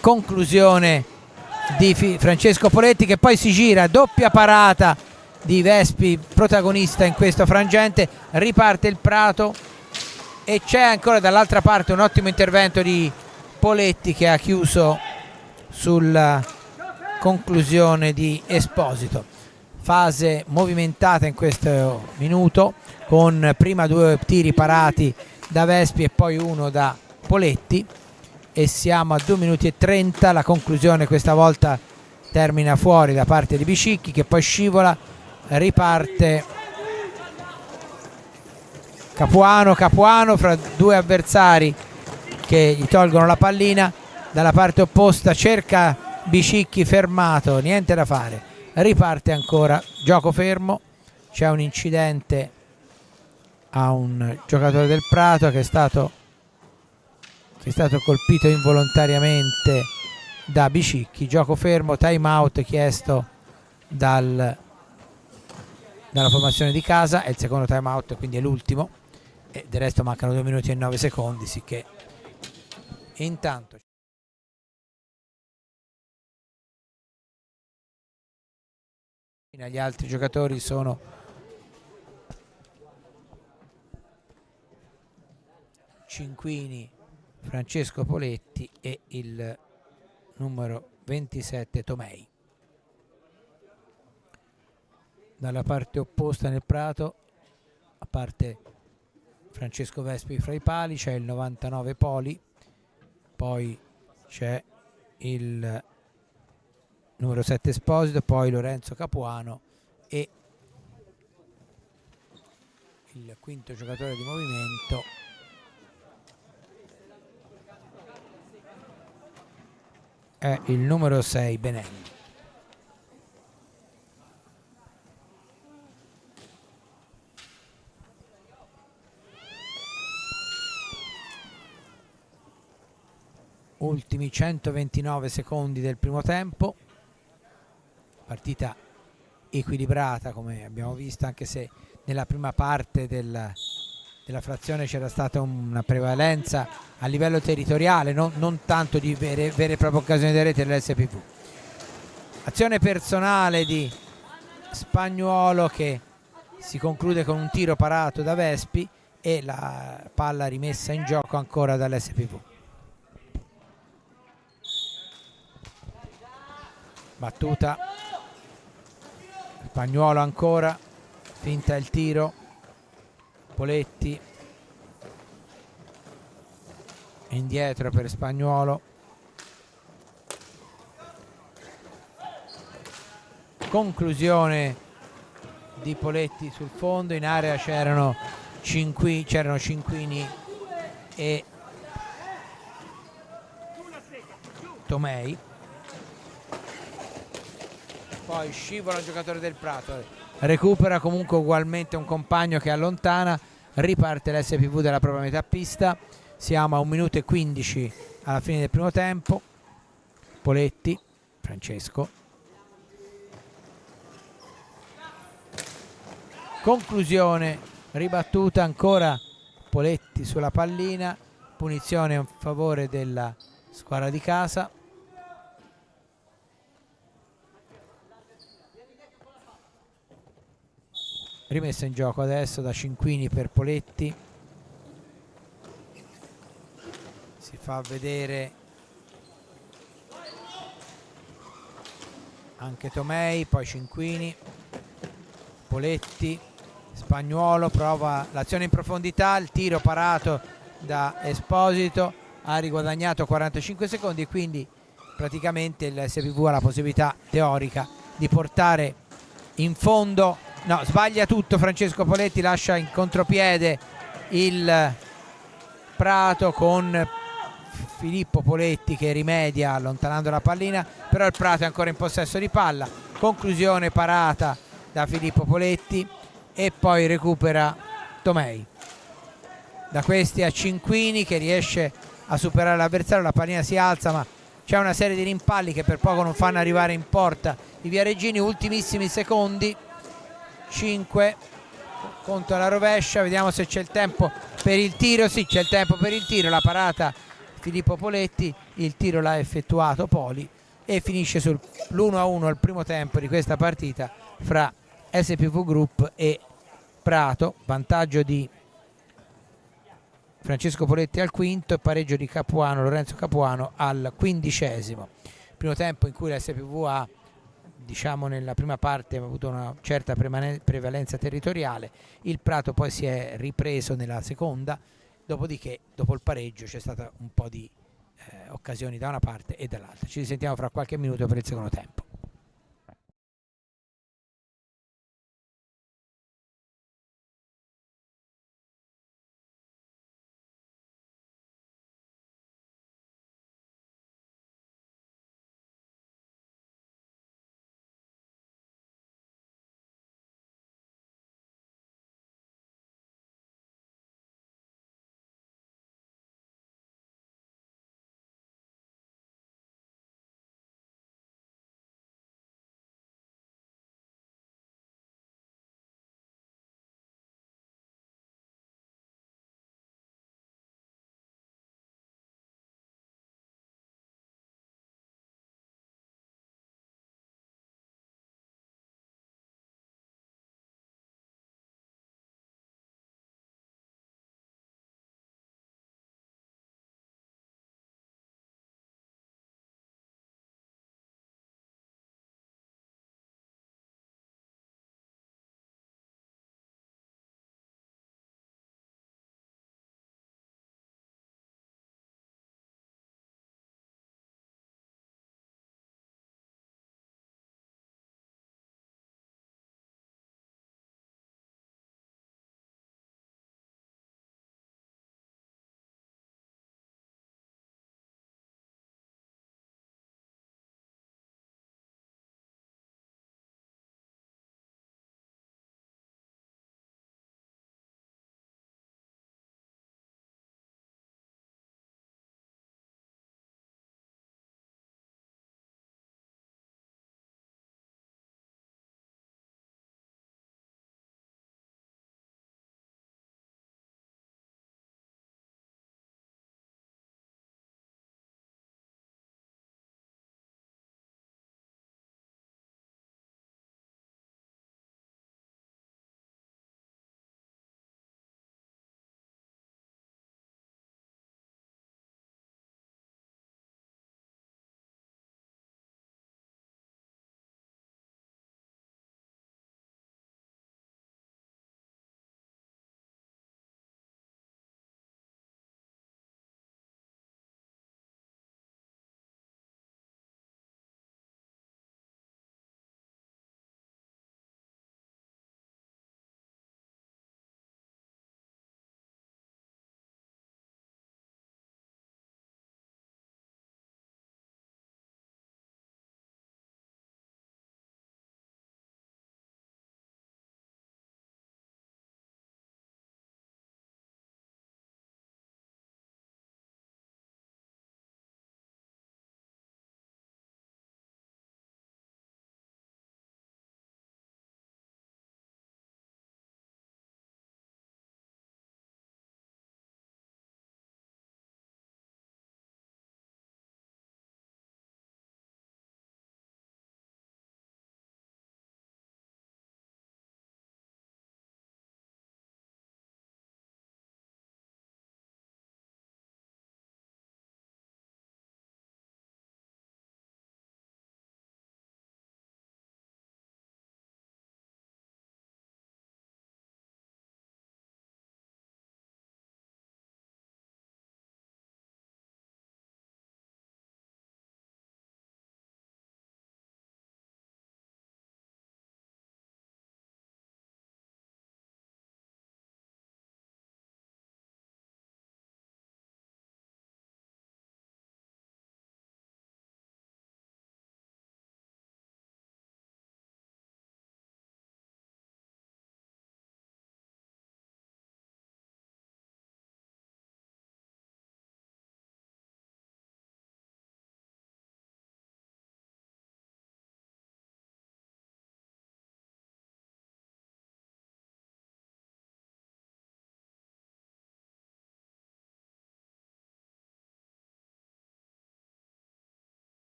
conclusione di Francesco Poletti, che poi si gira, doppia parata di Vespi, protagonista in questo frangente. Riparte il Prato e c'è ancora dall'altra parte un ottimo intervento di Poletti che ha chiuso sulla conclusione di Esposito. Fase movimentata in questo minuto, con prima 2 tiri parati da Vespi e poi uno da Poletti, e siamo a 2 minuti e 30. La conclusione questa volta termina fuori da parte di Bicicchi, che poi scivola. Riparte Capuano fra 2 avversari che gli tolgono la pallina. Dalla parte opposta cerca Bicicchi, fermato, niente da fare. Riparte ancora, gioco fermo. C'è un incidente a un giocatore del Prato che è stato colpito involontariamente da Bicicchi. Gioco fermo, time out chiesto dalla formazione di casa. È il secondo time out, quindi è l'ultimo, e del resto mancano 2 minuti e 9 secondi, sicché intanto gli altri giocatori sono Cinquini, Francesco Poletti e il numero 27 Tomei. Dalla parte opposta nel Prato, a parte Francesco Vespi fra i pali, c'è il 99 Poli, poi c'è il numero 7 Esposito, poi Lorenzo Capuano e il quinto giocatore di movimento è il numero 6 Benelli. ultimi 129 secondi del primo tempo, partita equilibrata come abbiamo visto, anche se nella prima parte della frazione c'era stata una prevalenza a livello territoriale, non tanto di vere e proprie occasioni di rete dell'SPV. Azione personale di Spagnuolo che si conclude con un tiro parato da Vespi e la palla rimessa in gioco ancora dall'SPV. Battuta, Spagnuolo ancora, finta il tiro, Poletti indietro per Spagnuolo, conclusione di Poletti sul fondo. In area c'erano Cinquini e Tomei, poi scivola il giocatore del Prato, recupera comunque ugualmente un compagno che allontana, riparte l'SPV dalla propria metà pista. Siamo a 1 minuto e 15 alla fine del primo tempo. Poletti, Francesco, conclusione, ribattuta ancora Poletti sulla pallina, punizione in favore della squadra di casa. Rimessa in gioco adesso da Cinquini per Poletti, si fa vedere anche Tomei, poi Cinquini, Poletti, Spagnuolo prova l'azione in profondità, il tiro parato da Esposito, ha riguadagnato 45 secondi e quindi praticamente il SPV ha la possibilità teorica di portare in fondo. No, sbaglia tutto Francesco Poletti, lascia in contropiede il Prato con Filippo Poletti che rimedia allontanando la pallina, però il Prato è ancora in possesso di palla. Conclusione parata da Filippo Poletti e poi recupera Tomei. Da questi a Cinquini che riesce a superare l'avversario, la pallina si alza ma c'è una serie di rimpalli che per poco non fanno arrivare in porta i viareggini. Ultimissimi secondi, 5, conto alla rovescia, vediamo se c'è il tempo per il tiro. Sì, c'è il tempo per il tiro, la parata Filippo Poletti, il tiro l'ha effettuato Poli e finisce sull'1-1 al primo tempo di questa partita fra SPV Group e Prato. Vantaggio di Francesco Poletti al quinto e pareggio di Lorenzo Capuano al 15°. Primo tempo in cui la SPV ha, diciamo nella prima parte, ha avuto una certa prevalenza territoriale, il Prato poi si è ripreso nella seconda, dopodiché dopo il pareggio c'è stata un po' di occasioni da una parte e dall'altra. Ci risentiamo fra qualche minuto per il secondo tempo.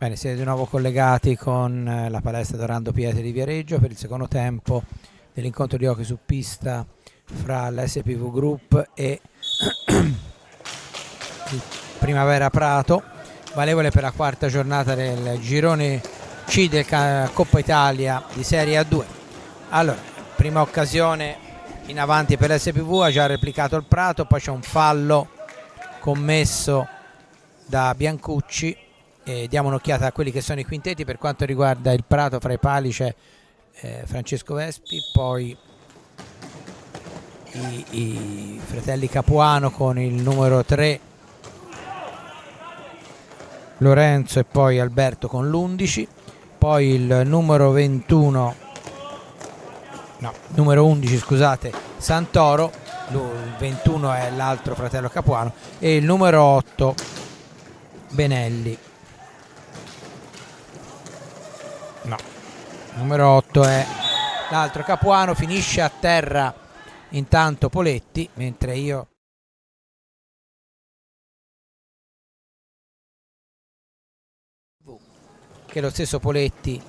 Bene, siete di nuovo collegati con la palestra Dorando Pietri di Viareggio per il secondo tempo dell'incontro di hockey su pista fra l'SPV Group e il Primavera Prato, valevole per la quarta giornata del girone C del Coppa Italia di Serie A2. Allora, prima occasione in avanti per l'SPV, ha già replicato il Prato, poi c'è un fallo commesso da Biancucci. E diamo un'occhiata a quelli che sono i quintetti. Per quanto riguarda il Prato, fra i pali c'è Francesco Vespi, poi i fratelli Capuano con il numero 3 Lorenzo e poi Alberto con l'11, poi il numero 21 no, numero 11 scusate, Santoro, il 21 è l'altro fratello Capuano, e il numero 8 Benelli. No, numero 8 è l'altro Capuano. Finisce a terra intanto Poletti, mentre io che lo stesso Poletti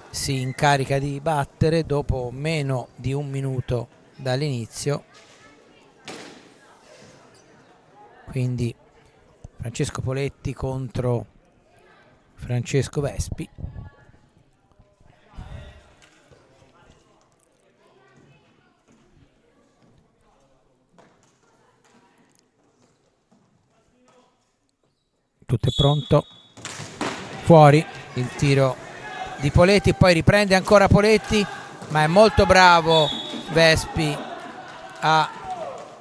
si incarica di battere dopo meno di un minuto dall'inizio, quindi Francesco Poletti contro Francesco Vespi. Tutto è pronto, fuori il tiro di Poletti, poi riprende ancora Poletti, ma è molto bravo Vespi a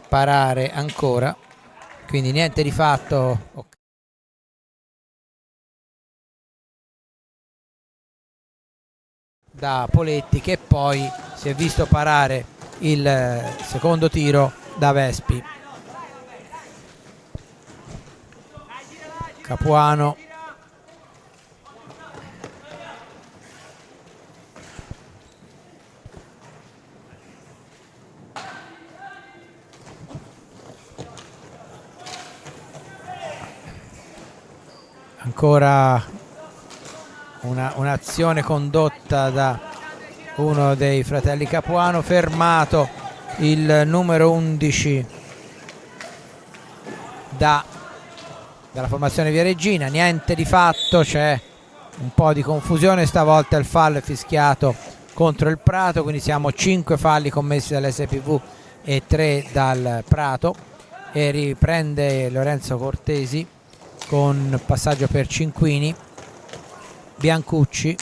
parare ancora, quindi niente di fatto. Da Poletti, che poi si è visto parare il secondo tiro da Vespi. Capuano, ancora un'azione condotta da uno dei fratelli Capuano, fermato il numero 11 dalla formazione viareggina. Niente di fatto, c'è un po' di confusione, stavolta il fallo è fischiato contro il Prato, quindi siamo 5 falli commessi dall'SPV e 3 dal Prato, e riprende Lorenzo Cortesi con passaggio per Cinquini, Biancucci,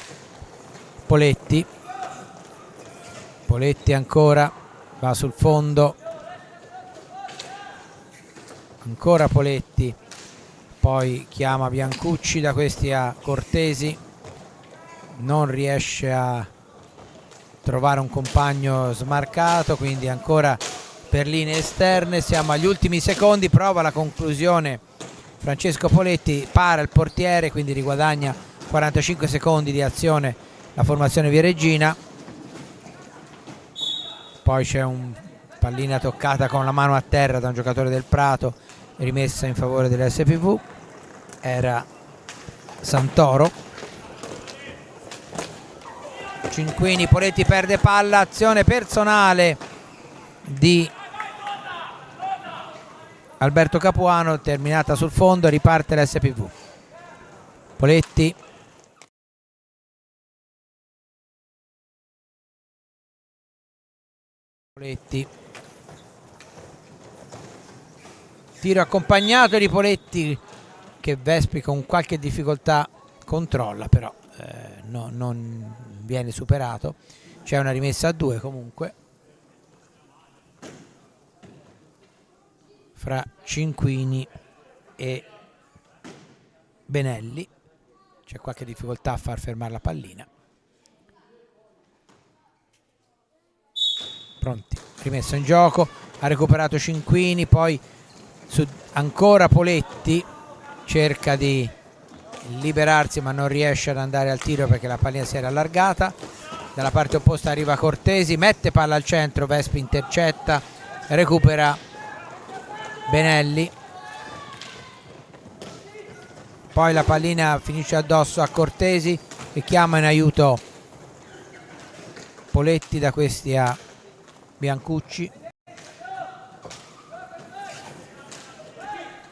Poletti ancora va sul fondo, ancora Poletti, poi chiama Biancucci, da questi a Cortesi, non riesce a trovare un compagno smarcato, quindi ancora per linee esterne. Siamo agli ultimi secondi, prova la conclusione Francesco Poletti, para il portiere, quindi riguadagna 45 secondi di azione la formazione viareggina. Poi c'è un pallina toccata con la mano a terra da un giocatore del Prato, rimessa in favore dell'SPV, era Santoro. Cinquini, Poletti perde palla, azione personale di Alberto Capuano, terminata sul fondo, riparte l'SPV. Poletti, tiro accompagnato di Poletti che Vespi con qualche difficoltà controlla, però non viene superato. C'è una rimessa a 2 comunque fra Cinquini e Benelli, c'è qualche difficoltà a far fermare la pallina. Pronti, rimesso in gioco, ha recuperato Cinquini, poi ancora Poletti cerca di liberarsi ma non riesce ad andare al tiro perché la pallina si era allargata. Dalla parte opposta arriva Cortesi, mette palla al centro, Vespi intercetta, recupera Benelli, poi la pallina finisce addosso a Cortesi che chiama in aiuto Poletti, da questi a Biancucci.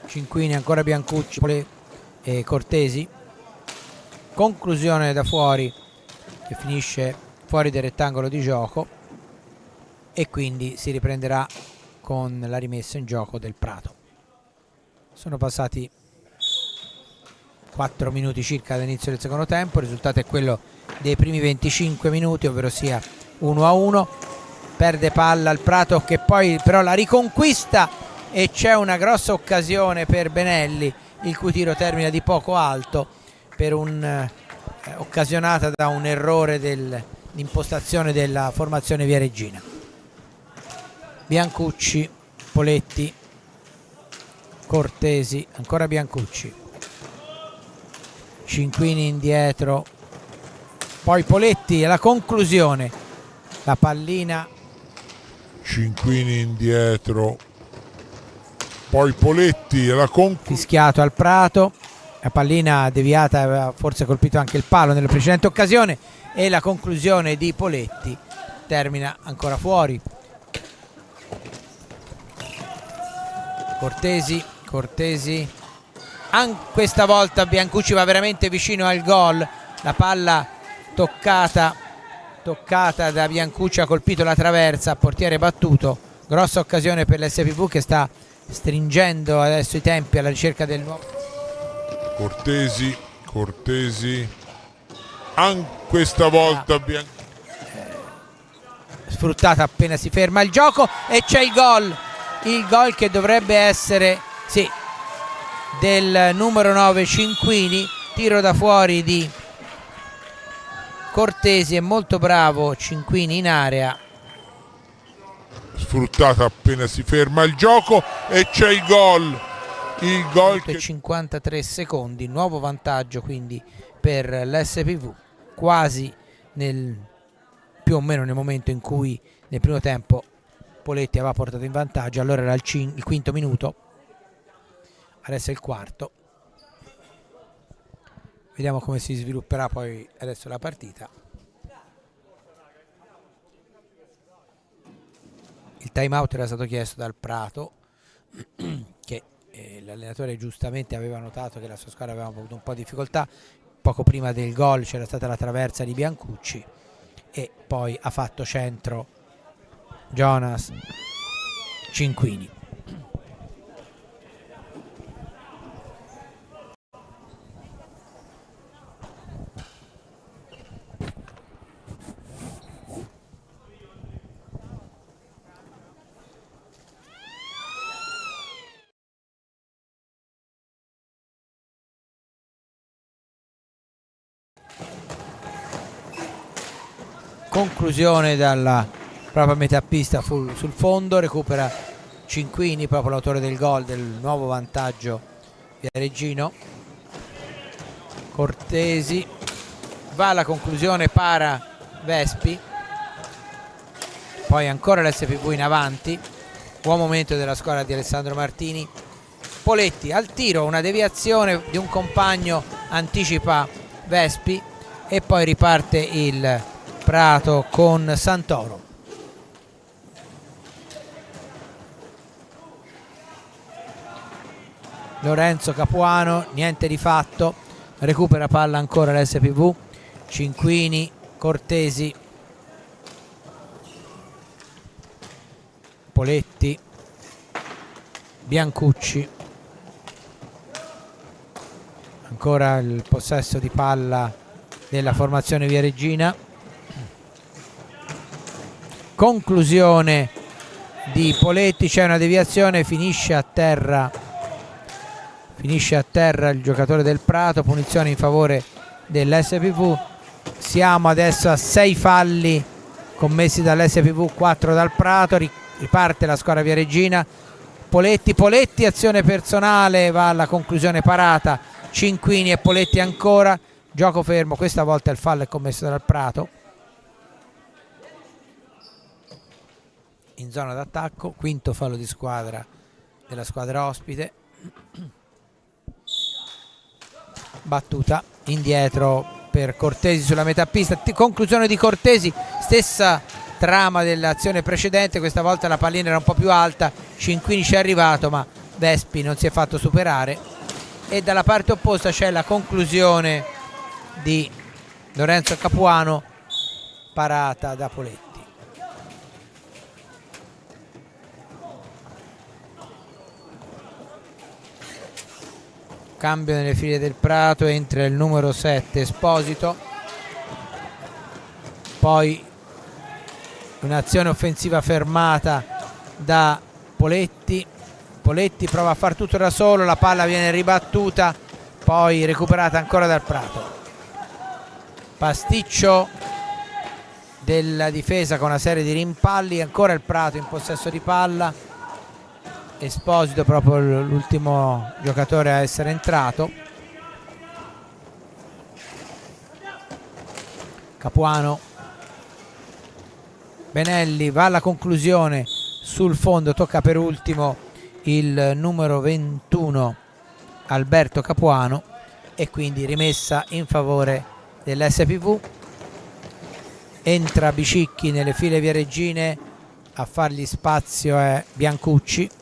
Cinquini, ancora Biancucci e Cortesi. Conclusione da fuori che finisce fuori del rettangolo di gioco, e quindi si riprenderà con la rimessa in gioco del Prato. Sono passati 4 minuti circa dall'inizio del secondo tempo, il risultato è quello dei primi 25 minuti, ovvero sia 1-1. Perde palla il Prato, che poi però la riconquista, e c'è una grossa occasione per Benelli, il cui tiro termina di poco alto per occasionata da un errore d'impostazione della formazione viareggina. Biancucci, Poletti, Cortesi, ancora Biancucci, Cinquini indietro, poi Poletti, e la conclusione, la pallina, Cinquini indietro, poi Poletti e la conclusione. Fischiato al Prato, la pallina deviata, aveva forse colpito anche il palo nella precedente occasione, e la conclusione di Poletti termina ancora fuori. Cortesi, questa volta Biancucci va veramente vicino al gol, la palla toccata da Biancucci, ha colpito la traversa, portiere battuto. Grossa occasione per l'SPV che sta stringendo adesso i tempi alla ricerca del nuovo. Cortesi, anche questa volta sfruttata appena si ferma il gioco, e c'è il gol che dovrebbe essere del numero 9 Cinquini, tiro da fuori di Cortesi, è molto bravo Cinquini in area, sfruttata appena si ferma il gioco, e c'è il gol che 53 secondi, nuovo vantaggio quindi per l'SPV, quasi più o meno nel momento in cui nel primo tempo Poletti aveva portato in vantaggio. Allora era il quinto minuto, adesso è il quarto. Vediamo come si svilupperà poi adesso la partita. Il time out era stato chiesto dal Prato, che l'allenatore giustamente aveva notato che la sua squadra aveva avuto un po' di difficoltà. Poco prima del gol c'era stata la traversa di Biancucci, e poi ha fatto centro Jonas Cinquini. Conclusione dalla propria metà pista sul fondo, recupera Cinquini, proprio l'autore del gol, del nuovo vantaggio viareggino. Cortesi va alla conclusione, para Vespi, poi ancora l'SPV in avanti, buon momento della squadra di Alessandro Martini. Poletti al tiro, una deviazione di un compagno anticipa Vespi, e poi riparte il Prato con Santoro. Lorenzo Capuano, niente di fatto, recupera palla ancora l'SPV. Cinquini, Cortesi, Poletti, Biancucci, ancora il possesso di palla della formazione viareggina. Conclusione di Poletti, c'è una deviazione, finisce a terra il giocatore del Prato, punizione in favore dell'SPV. Siamo adesso a 6 falli commessi dall'SPV, 4 dal Prato. Riparte la squadra viareggina. Poletti, azione personale, va alla conclusione parata. Cinquini e Poletti ancora, gioco fermo, questa volta il fallo è commesso dal Prato in zona d'attacco, quinto fallo di squadra della squadra ospite. battuta indietro per Cortesi sulla metà pista. Conclusione di Cortesi, stessa trama dell'azione precedente, questa volta la pallina era un po' più alta, Cinquini ci è arrivato ma Vespi non si è fatto superare, e dalla parte opposta c'è la conclusione di Lorenzo Capuano, parata da Poletti. Cambio nelle file del Prato, entra il numero 7 Esposito, poi un'azione offensiva fermata da Poletti. Poletti prova a far tutto da solo, la palla viene ribattuta, poi recuperata ancora dal Prato. Pasticcio della difesa con una serie di rimpalli, ancora il Prato in possesso di palla. Esposito proprio l'ultimo giocatore a essere entrato. Capuano, Benelli va alla conclusione sul fondo, tocca per ultimo il numero 21 Alberto Capuano e quindi rimessa in favore dell'SPV. Entra Bicicchi nelle file viareggine, a fargli spazio è Biancucci.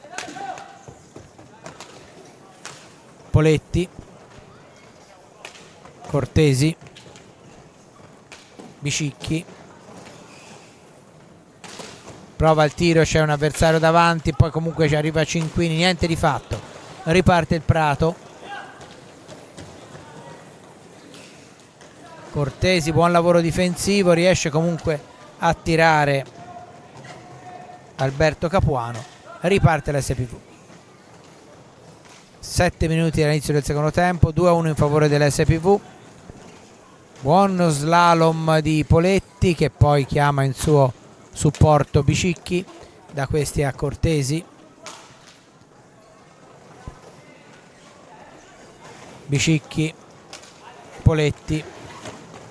Poletti, Cortesi, Bicicchi, prova il tiro, c'è un avversario davanti, poi comunque ci arriva Cinquini, niente di fatto, riparte il Prato. Cortesi, buon lavoro difensivo, riesce comunque a tirare Alberto Capuano, riparte l'SPV. 7 minuti all'inizio del secondo tempo, 2-1 in favore dell'SPV. Buon slalom di Poletti che poi chiama in suo supporto Bicicchi, da questi a Cortesi. Bicicchi, Poletti,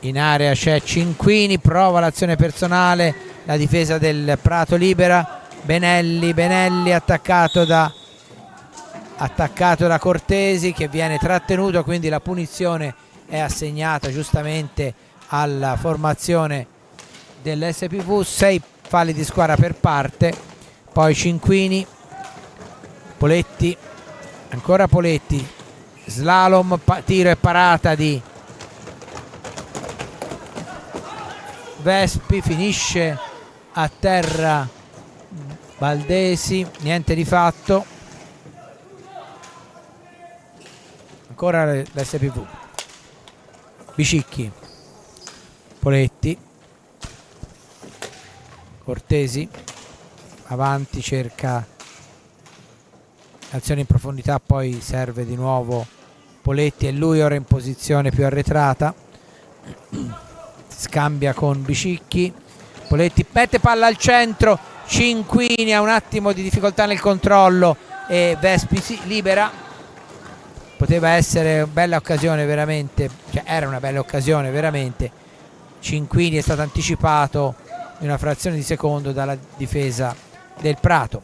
in area c'è Cinquini, prova l'azione personale, la difesa del Prato libera. Benelli attaccato da Cortesi che viene trattenuto, quindi la punizione è assegnata giustamente alla formazione dell'SPV. 6 falli di squadra per parte, poi Cinquini, Poletti, ancora Poletti, slalom, tiro e parata di Vespi, finisce a terra Baldesi, niente di fatto, ancora l'SPV. Bicicchi, Poletti, Cortesi avanti, cerca azione in profondità, poi serve di nuovo Poletti e lui ora in posizione più arretrata, scambia con Bicicchi. Poletti mette palla al centro, Cinquini ha un attimo di difficoltà nel controllo e Vespi si libera. Poteva essere una bella occasione veramente, cioè era una bella occasione veramente. Cinquini è stato anticipato in una frazione di secondo dalla difesa del Prato.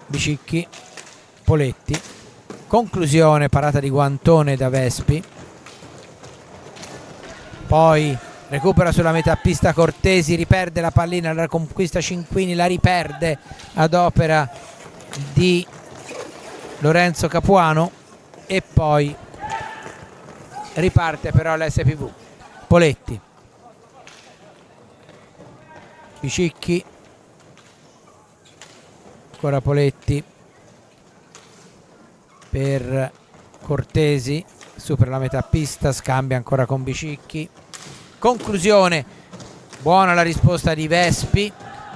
Bicicchi, Poletti, conclusione, parata di guantone da Vespi, poi recupera sulla metà pista Cortesi, riperde la pallina, la conquista Cinquini, la riperde ad opera di Lorenzo Capuano e poi riparte però l'SPV. Poletti, Bicicchi, ancora Poletti per Cortesi, supera la metà pista, scambia ancora con Bicicchi. Conclusione, buona la risposta di Vespi,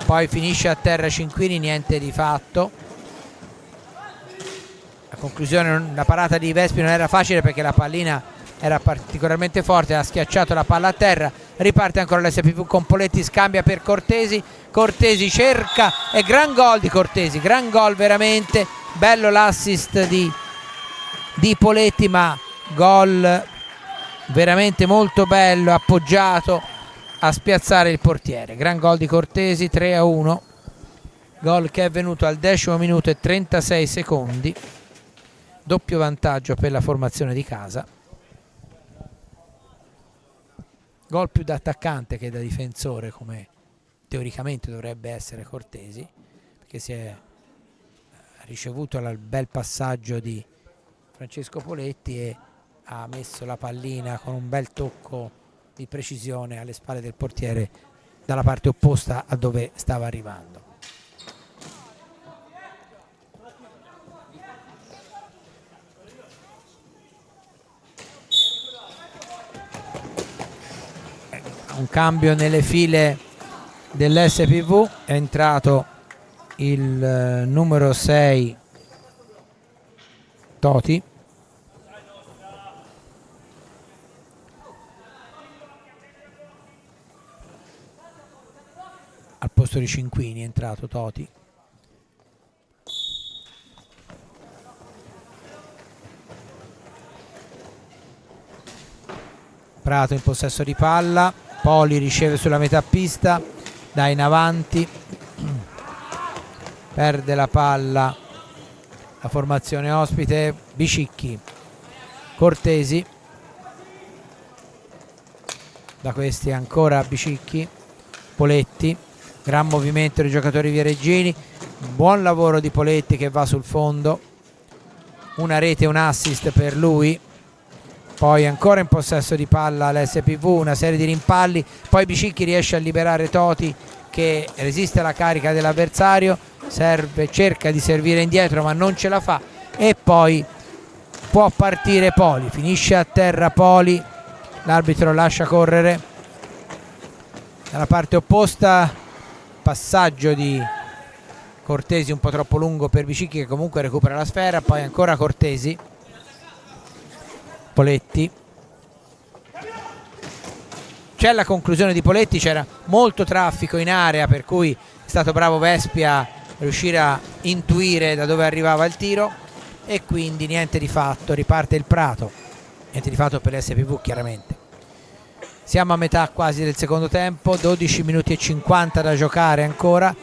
poi finisce a terra Cinquini, niente di fatto. La conclusione, la parata di Vespi non era facile perché la pallina era particolarmente forte, ha schiacciato la palla a terra. Riparte ancora l'SPV con Poletti, scambia per Cortesi, Cortesi cerca e gran gol di Cortesi, gran gol veramente, bello l'assist di Poletti, ma gol veramente molto bello, appoggiato a spiazzare il portiere. Gran gol di Cortesi, 3-1, Gol che è venuto al 10° minuto e 36 secondi. Doppio vantaggio per la formazione di casa. Gol più da attaccante che da difensore, come teoricamente dovrebbe essere Cortesi, perché si è ricevuto il bel passaggio di Francesco Poletti e ha messo la pallina con un bel tocco di precisione alle spalle del portiere dalla parte opposta a dove stava arrivando. Un cambio nelle file dell'SPV, è entrato il numero 6 Toti. Al posto di Cinquini è entrato Toti. Prato in possesso di palla, Poli riceve sulla metà pista, dà in avanti, perde la palla la formazione ospite, Bicicchi, Cortesi, da questi ancora Bicicchi, Poletti, gran movimento dei giocatori viareggini, buon lavoro di Poletti che va sul fondo, una rete e un assist per lui. Poi ancora in possesso di palla l'SPV, una serie di rimpalli, poi Bicicchi riesce a liberare Toti che resiste alla carica dell'avversario, cerca di servire indietro ma non ce la fa e poi può partire Poli, finisce a terra Poli, l'arbitro lascia correre. Dalla parte opposta passaggio di Cortesi un po' troppo lungo per Bicicchi che comunque recupera la sfera, poi ancora Cortesi, Poletti, c'è la conclusione di Poletti, c'era molto traffico in area per cui è stato bravo Vespi a riuscire a intuire da dove arrivava il tiro e quindi niente di fatto, riparte il Prato, niente di fatto per l'SPV chiaramente. Siamo a metà quasi del secondo tempo, 12 minuti e 50 da giocare ancora,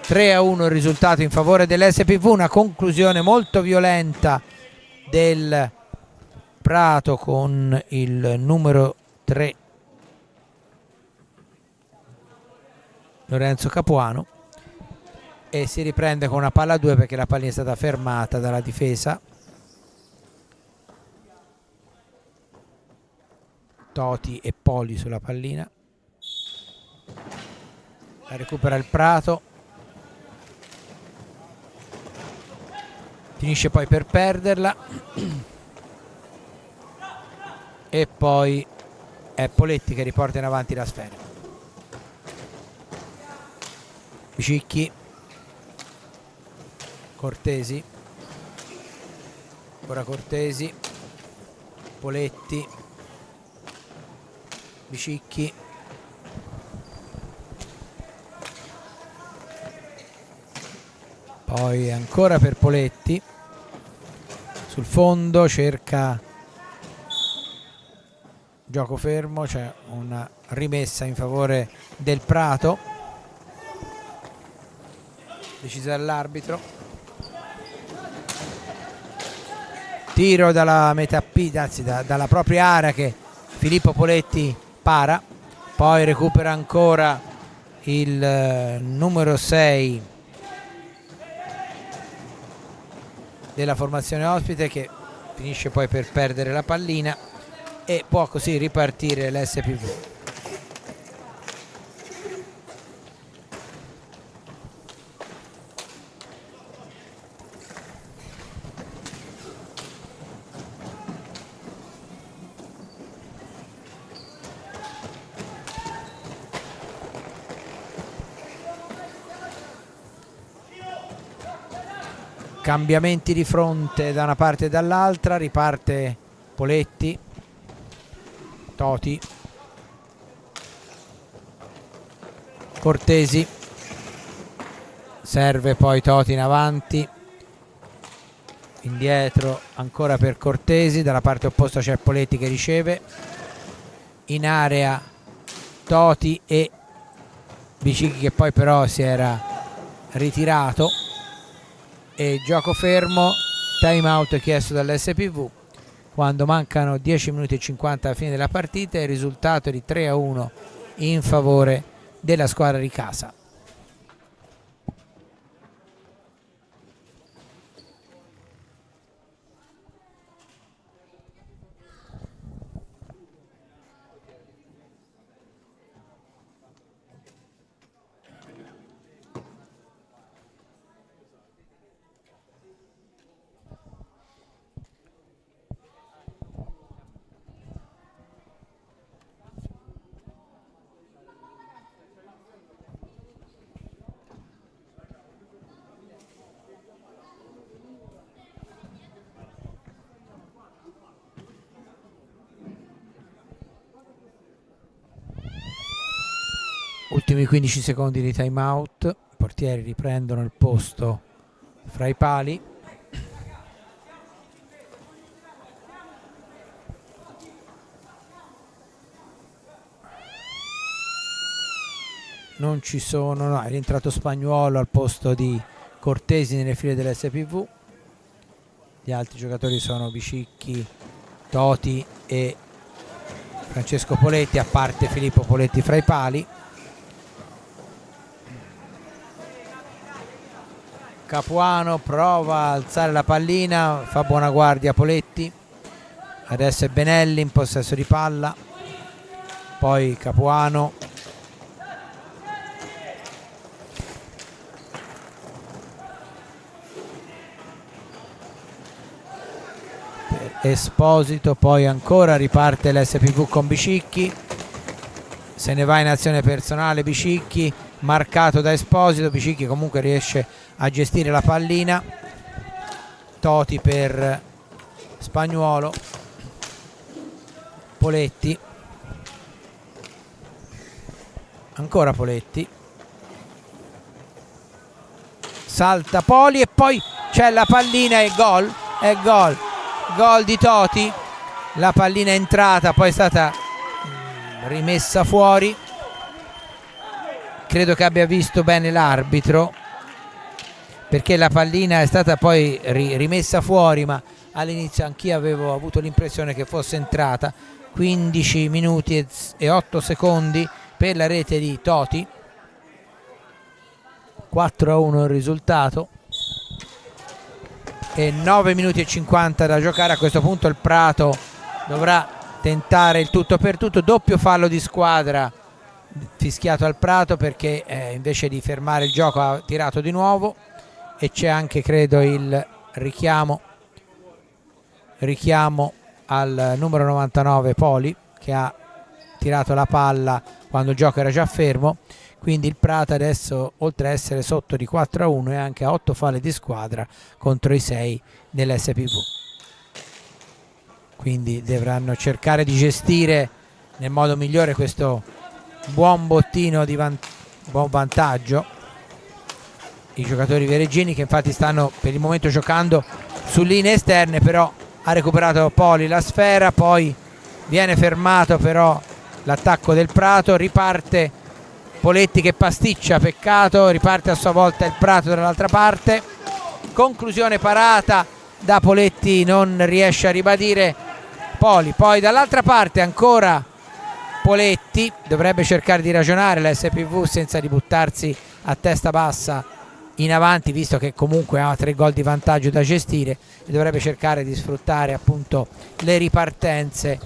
3-1 il risultato in favore dell'SPV, una conclusione molto violenta del Prato con il numero 3 Lorenzo Capuano e si riprende con una palla a 2 perché la pallina è stata fermata dalla difesa. Toti e Poli sulla pallina, la recupera il Prato, finisce poi per perderla e poi è Poletti che riporta in avanti la sfera. Bicicchi, Cortesi, ora Cortesi, Poletti, Bicicchi, poi ancora per Poletti, sul fondo cerca gioco fermo, c'è una rimessa in favore del Prato decisa dall'arbitro. Tiro dalla metà anzi dalla propria area che Filippo Poletti para, poi recupera ancora il numero 6 della formazione ospite che finisce poi per perdere la pallina e può così ripartire l'SPV. Cambiamenti di fronte da una parte e dall'altra, riparte Poletti, Toti, Cortesi, serve poi Toti in avanti, indietro ancora per Cortesi, dalla parte opposta c'è Poletti che riceve, in area Toti e Bicicchi che poi però si era ritirato e gioco fermo, time out chiesto dall'SPV quando mancano 10 minuti e 50 alla fine della partita. Il risultato è di 3-1 in favore della squadra di casa. Ultimi 15 secondi di time out, i portieri riprendono il posto fra i pali. Non ci sono, no, è rientrato Spagnuolo al posto di Cortesi nelle file dell'SPV. Gli altri giocatori sono Bicicchi, Toti e Francesco Poletti, a parte Filippo Poletti fra i pali. Capuano prova a alzare la pallina, fa buona guardia Poletti, adesso è Benelli in possesso di palla, poi Capuano, per Esposito, poi ancora riparte l'SPV con Bicicchi, se ne va in azione personale Bicicchi, marcato da Esposito. Bicicchi comunque riesce a gestire la pallina. Toti per Spagnuolo, Poletti, ancora Poletti, salta Poli e poi c'è la pallina e gol, gol di Toti. La pallina è entrata, poi è stata rimessa fuori. Credo che abbia visto bene l'arbitro, perché la pallina è stata poi rimessa fuori, ma all'inizio anch'io avevo avuto l'impressione che fosse entrata. 15 minuti e 8 secondi per la rete di Toti, 4-1 il risultato e 9 minuti e 50 da giocare. A questo punto il Prato dovrà tentare il tutto per tutto, doppio fallo di squadra fischiato al Prato, perché invece di fermare il gioco ha tirato di nuovo, e c'è anche credo il richiamo al numero 99 Poli, che ha tirato la palla quando il gioco era già fermo. Quindi il Prato adesso, oltre a essere sotto di 4-1, è anche a 8 falli di squadra contro i 6 dell'SPV. Quindi dovranno cercare di gestire nel modo migliore questo buon bottino di buon vantaggio i giocatori viareggini, che infatti stanno per il momento giocando su linee esterne. Però ha recuperato Poli la sfera, poi viene fermato però l'attacco del Prato, riparte Poletti che pasticcia, peccato, riparte a sua volta il Prato dall'altra parte, conclusione parata da Poletti, non riesce a ribadire Poli. Poi dall'altra parte ancora Poletti, dovrebbe cercare di ragionare l'SPV senza di buttarsi a testa bassa in avanti, visto che comunque ha 3 gol di vantaggio da gestire, e dovrebbe cercare di sfruttare appunto le ripartenze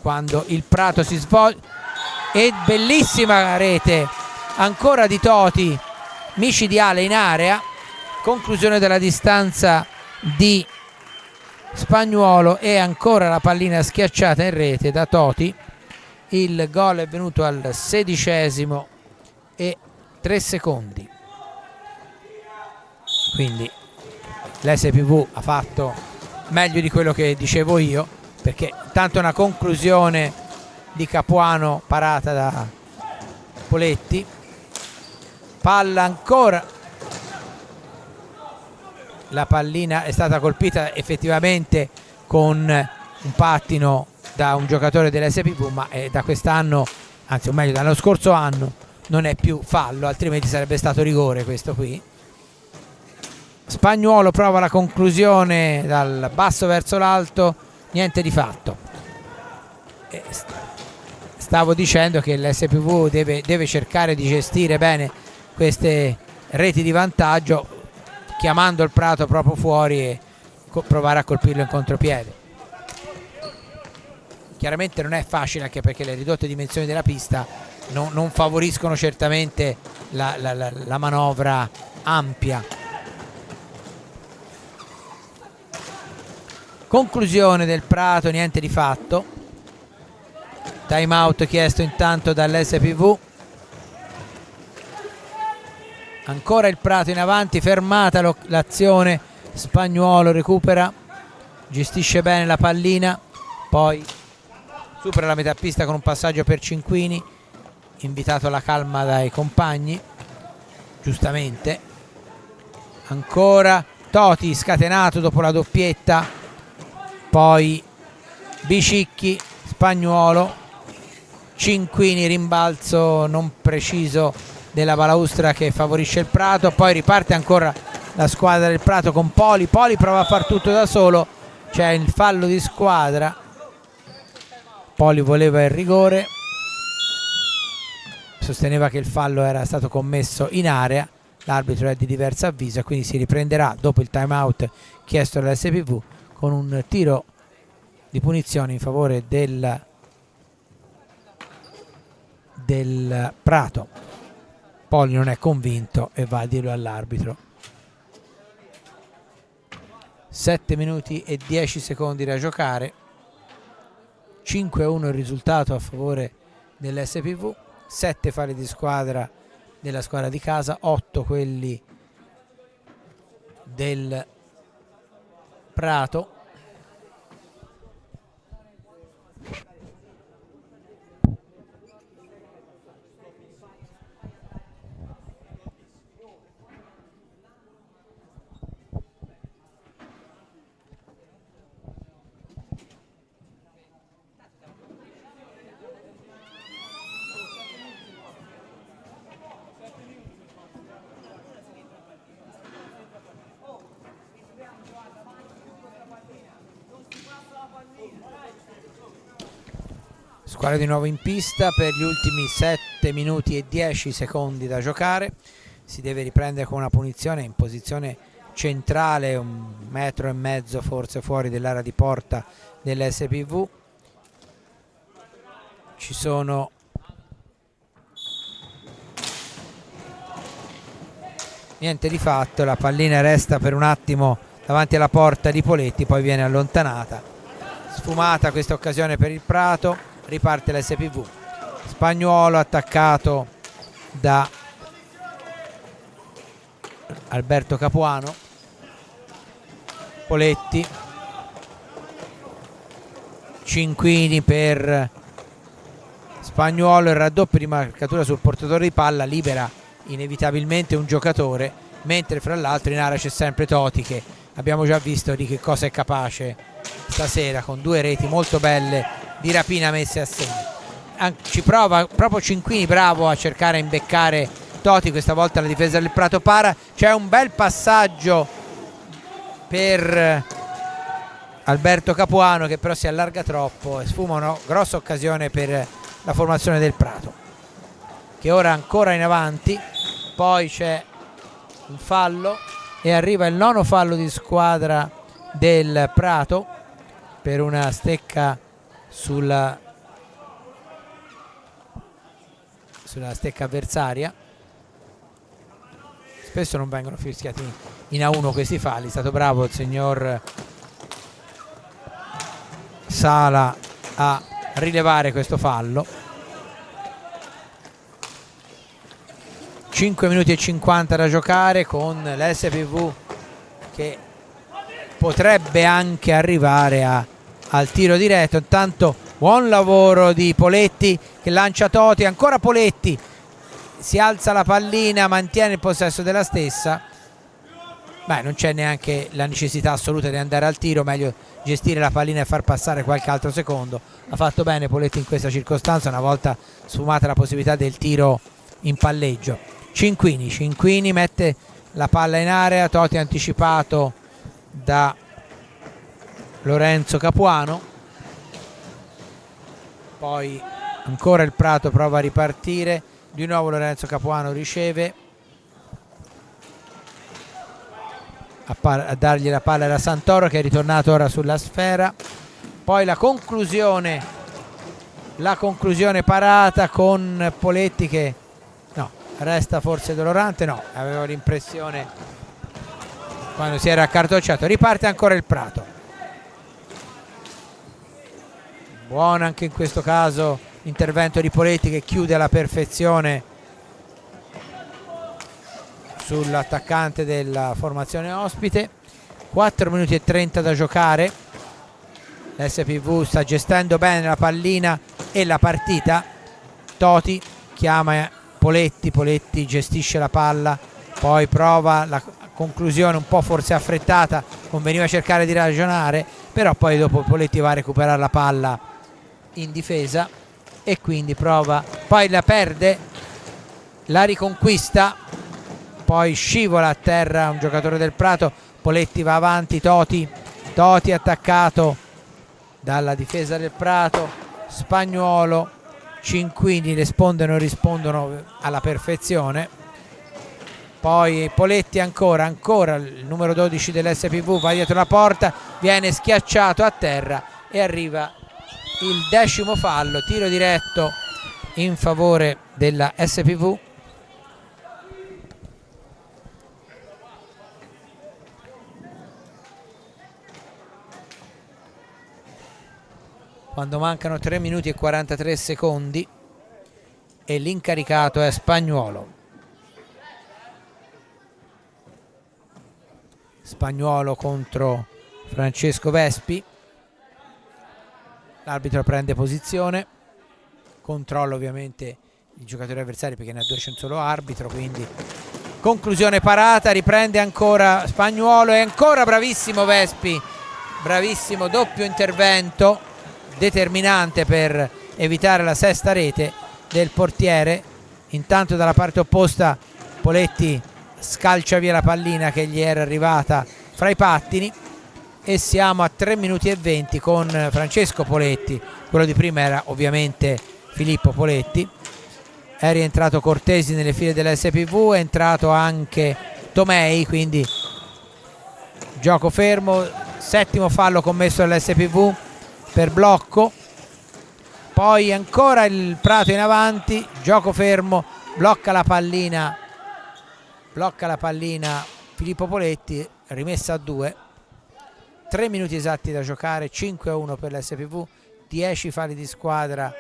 quando il Prato si svolge. E bellissima rete ancora di Toti, micidiale in area, conclusione della distanza di Spagnuolo e ancora la pallina schiacciata in rete da Toti. Il gol è venuto al 16° e 3 secondi. Quindi l'SPV ha fatto meglio di quello che dicevo io, perché tanto una conclusione di Capuano parata da Poletti, palla ancora, la pallina è stata colpita effettivamente con un pattino da un giocatore dell'SPV, ma da quest'anno, anzi o meglio dall'anno scorso anno, non è più fallo, altrimenti sarebbe stato rigore questo qui. Spagnuolo prova la conclusione dal basso verso l'alto, niente di fatto. Stavo dicendo che l'SPV deve cercare di gestire bene queste reti di vantaggio, chiamando il Prato proprio fuori e provare a colpirlo in contropiede. Chiaramente non è facile, anche perché le ridotte dimensioni della pista non favoriscono certamente la manovra ampia. Conclusione del Prato, niente di fatto. Time out chiesto intanto dall'SPV. Ancora il Prato in avanti, fermata l'azione. Spagnuolo recupera, gestisce bene la pallina, poi supera la metà pista con un passaggio per Cinquini, invitato alla calma dai compagni, giustamente. Ancora Toti scatenato dopo la doppietta, poi Bicicchi, Spagnuolo, Cinquini, rimbalzo non preciso della balaustra che favorisce il Prato, poi riparte ancora la squadra del Prato con Poli prova a far tutto da solo, c'è il fallo di squadra, Poli voleva il rigore, sosteneva che il fallo era stato commesso in area, l'arbitro è di diverso avviso e quindi si riprenderà dopo il time out chiesto dall'SPV con un tiro di punizione in favore del Prato. Poli non è convinto e va a dirlo all'arbitro. 7 minuti e 10 secondi da giocare, 5-1 il risultato a favore dell'SPV, 7 falli di squadra della squadra di casa, 8 quelli del Prato. Squadra di nuovo in pista per gli ultimi 7 minuti e 10 secondi da giocare. Si deve riprendere con una punizione in posizione centrale, 1,5 metri forse fuori dell'area di porta dell'SPV. Ci sono niente di fatto, la pallina resta per un attimo davanti alla porta di Poletti, poi viene allontanata. Sfumata questa occasione per il Prato. Riparte l'SPV, Spagnuolo attaccato da Alberto Capuano, Poletti, Cinquini per Spagnuolo, il raddoppio di marcatura sul portatore di palla libera inevitabilmente un giocatore, mentre fra l'altro in area c'è sempre Toti, che abbiamo già visto di che cosa è capace stasera, con 2 reti molto belle di rapina messe a segno. Ci prova proprio Cinquini, bravo a cercare a imbeccare Toti, questa volta la difesa del Prato para, c'è un bel passaggio per Alberto Capuano che però si allarga troppo e sfuma una grossa occasione per la formazione del Prato, che ora ancora in avanti. Poi c'è un fallo e arriva il 9° fallo di squadra del Prato per una stecca sulla stecca avversaria. Spesso non vengono fischiati in A1 questi falli, è stato bravo il signor Sala a rilevare questo fallo. 5 minuti e 50 da giocare, con l'SPV che potrebbe anche arrivare al tiro diretto. Intanto buon lavoro di Poletti che lancia Toti, ancora Poletti, si alza la pallina, mantiene il possesso della stessa. Beh, non c'è neanche la necessità assoluta di andare al tiro, meglio gestire la pallina e far passare qualche altro secondo. Ha fatto bene Poletti in questa circostanza, una volta sfumata la possibilità del tiro in palleggio. Cinquini mette la palla in area, Toti anticipato da Lorenzo Capuano, poi ancora il Prato prova a ripartire, di nuovo Lorenzo Capuano riceve, a dargli la palla era Santoro che è ritornato ora sulla sfera, poi la conclusione parata con Poletti che no, resta forse dolorante, no, avevo l'impressione quando si era accartocciato. Riparte ancora il Prato, buono anche in questo caso l'intervento di Poletti che chiude alla perfezione sull'attaccante della formazione ospite. 4 minuti e 30 da giocare, l'SPV sta gestendo bene la pallina e la partita. Toti chiama Poletti, Poletti gestisce la palla, poi prova la conclusione un po' forse affrettata, conveniva cercare di ragionare, però poi dopo Poletti va a recuperare la palla in difesa e quindi prova, poi la perde, la riconquista, poi scivola a terra un giocatore del Prato, Poletti va avanti, Toti attaccato dalla difesa del Prato, Spagnuolo, Cinquini rispondono alla perfezione, poi Poletti ancora il numero 12 dell'SPV va dietro la porta, viene schiacciato a terra e arriva il 10° fallo, tiro diretto in favore della SPV. Quando mancano 3 minuti e 43 secondi e l'incaricato è Spagnuolo. Spagnuolo contro Francesco Vespi. L'arbitro prende posizione, controlla ovviamente i giocatori avversari perché ne ha 2 c'è un solo arbitro, quindi conclusione parata, riprende ancora Spagnuolo e ancora bravissimo Vespi, bravissimo, doppio intervento determinante per evitare la 6ª rete del portiere. Intanto dalla parte opposta Poletti scalcia via la pallina che gli era arrivata fra i pattini e siamo a 3 minuti e 20 con Francesco Poletti, quello di prima era ovviamente Filippo Poletti, è rientrato Cortesi nelle file dell'SPV, è entrato anche Tomei, quindi gioco fermo, 7° fallo commesso dall'SPV per blocco, poi ancora il Prato in avanti, gioco fermo, blocca la pallina Filippo Poletti, rimessa a 2, 3 minuti esatti da giocare, 5-1 per l'SPV, 10 falli di squadra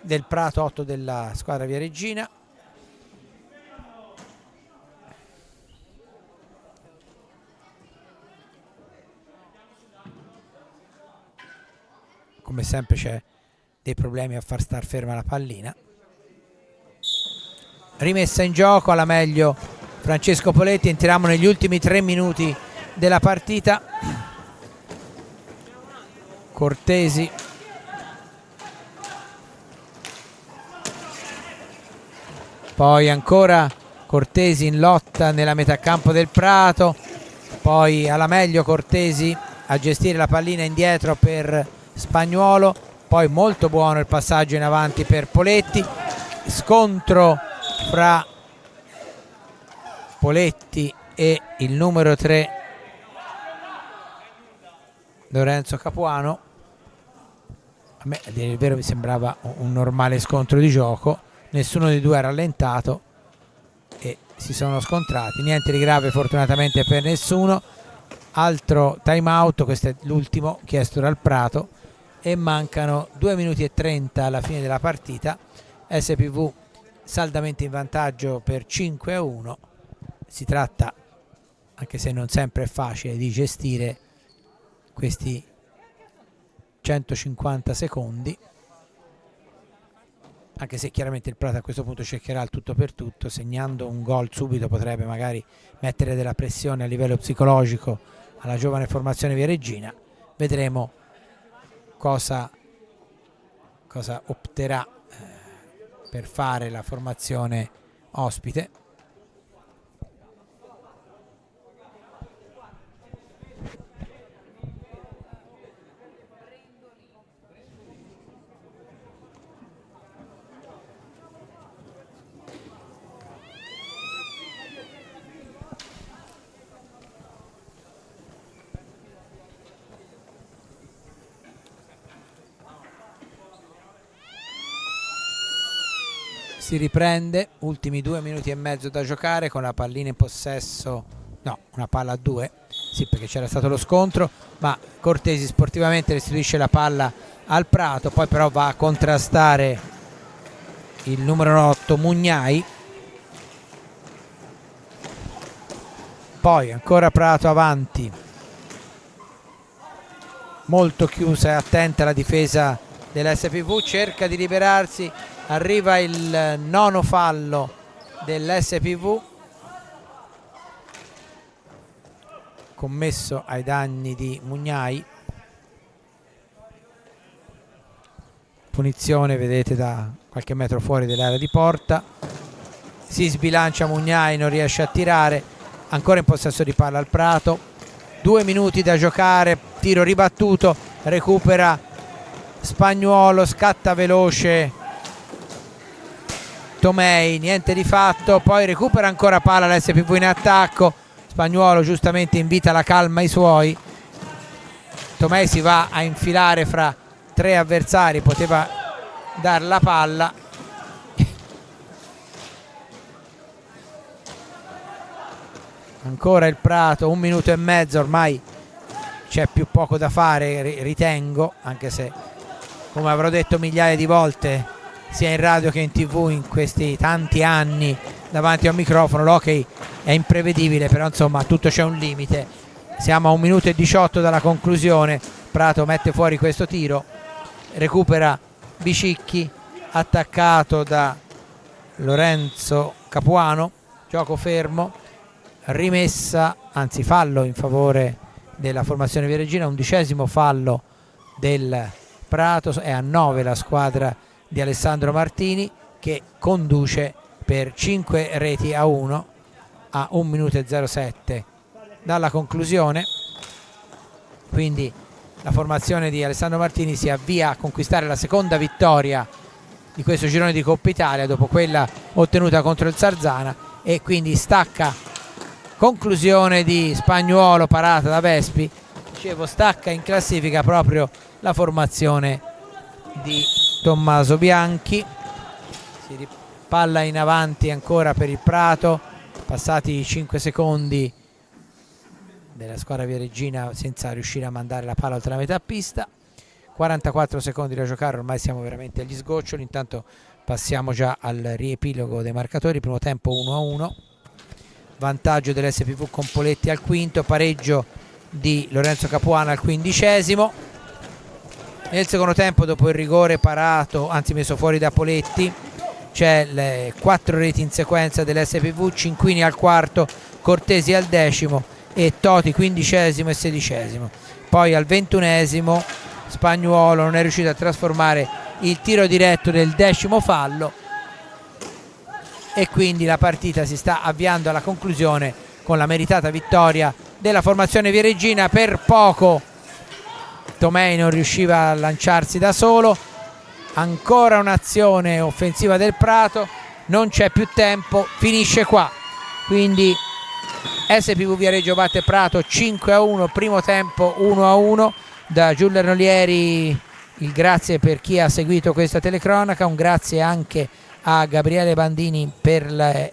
del Prato, 8 della squadra viareggina. Come sempre c'è dei problemi a far star ferma la pallina. Rimessa in gioco, alla meglio Francesco Poletti, entriamo negli ultimi 3 minuti della partita. Cortesi, poi ancora Cortesi in lotta nella metà campo del Prato, poi alla meglio Cortesi a gestire la pallina indietro per Spagnuolo, poi molto buono il passaggio in avanti per Poletti, scontro fra Poletti e il numero 3 Lorenzo Capuano. A me a dire il vero mi sembrava un normale scontro di gioco, nessuno dei due ha rallentato e si sono scontrati, niente di grave fortunatamente per nessuno. Altro time out, questo è l'ultimo chiesto dal Prato e mancano 2 minuti e 30 alla fine della partita, SPV saldamente in vantaggio per 5-1. Si tratta, anche se non sempre è facile, di gestire questi 150 secondi, anche se chiaramente il Prato a questo punto cercherà il tutto per tutto, segnando un gol subito potrebbe magari mettere della pressione a livello psicologico alla giovane formazione viareggina. Vedremo cosa opterà per fare la formazione ospite. Si riprende, ultimi 2 minuti e mezzo da giocare con la pallina in possesso, no, una palla a 2, sì, perché c'era stato lo scontro, ma Cortesi sportivamente restituisce la palla al Prato, poi però va a contrastare il numero 8 Mugnai. Poi ancora Prato avanti, molto chiusa e attenta la difesa dell'SPV, cerca di liberarsi, arriva il 9º fallo dell'SPV commesso ai danni di Mugnai. Punizione, vedete, da qualche metro fuori dell'area di porta. Si sbilancia Mugnai, non riesce a tirare. Ancora in possesso di palla al Prato, 2 minuti da giocare, tiro ribattuto, recupera Spagnuolo, scatta veloce Tomei, niente di fatto, poi recupera ancora palla l'SPV in attacco. Spagnuolo giustamente invita la calma ai suoi. Tomei si va a infilare fra 3 avversari, poteva dar la palla. Ancora il Prato, 1 minuto e mezzo, ormai c'è più poco da fare, ritengo, anche se, come avrò detto migliaia di volte sia in radio che in TV in questi tanti anni davanti a un microfono, l'hockey è imprevedibile, però insomma tutto c'è un limite. Siamo a 1 minuto e 18 dalla conclusione. Prato mette fuori questo tiro, recupera Bicicchi, attaccato da Lorenzo Capuano, gioco fermo, rimessa, anzi fallo in favore della formazione viareggina, 11° fallo del Prato, è a 9 la squadra di Alessandro Martini, che conduce per 5-1 a 1 minuto e 07 dalla conclusione. Quindi la formazione di Alessandro Martini si avvia a conquistare la seconda vittoria di questo girone di Coppa Italia dopo quella ottenuta contro il Sarzana, e quindi stacca, conclusione di Spagnuolo, parata da Vespi, dicevo, stacca in classifica proprio la formazione di Tommaso Bianchi. Si ripalla in avanti ancora per il Prato, passati i 5 secondi della squadra viareggina senza riuscire a mandare la palla oltre la metà pista. 44 secondi da giocare, ormai siamo veramente agli sgoccioli. Intanto passiamo già al riepilogo dei marcatori. Primo tempo 1-1, vantaggio dell'SPV con Poletti al quinto, pareggio di Lorenzo Capuano al 15°. Nel secondo tempo, dopo il rigore parato, anzi messo fuori da Poletti, c'è le 4 reti in sequenza dell'SPV, Cinquini al quarto, Cortesi al 10° e Toti 15° e 16°. Poi al 21° Spagnuolo non è riuscito a trasformare il tiro diretto del 10° fallo, e quindi la partita si sta avviando alla conclusione con la meritata vittoria della formazione viareggina. Per poco Tomei non riusciva a lanciarsi da solo. Ancora un'azione offensiva del Prato, non c'è più tempo, finisce qua. Quindi SPV Viareggio batte Prato 5-1, primo tempo 1-1. Da Giulio Arnolieri il grazie per chi ha seguito questa telecronaca, un grazie anche a Gabriele Bandini per le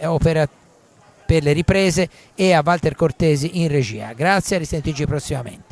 riprese e a Walter Cortesi in regia. Grazie, a risentirci prossimamente.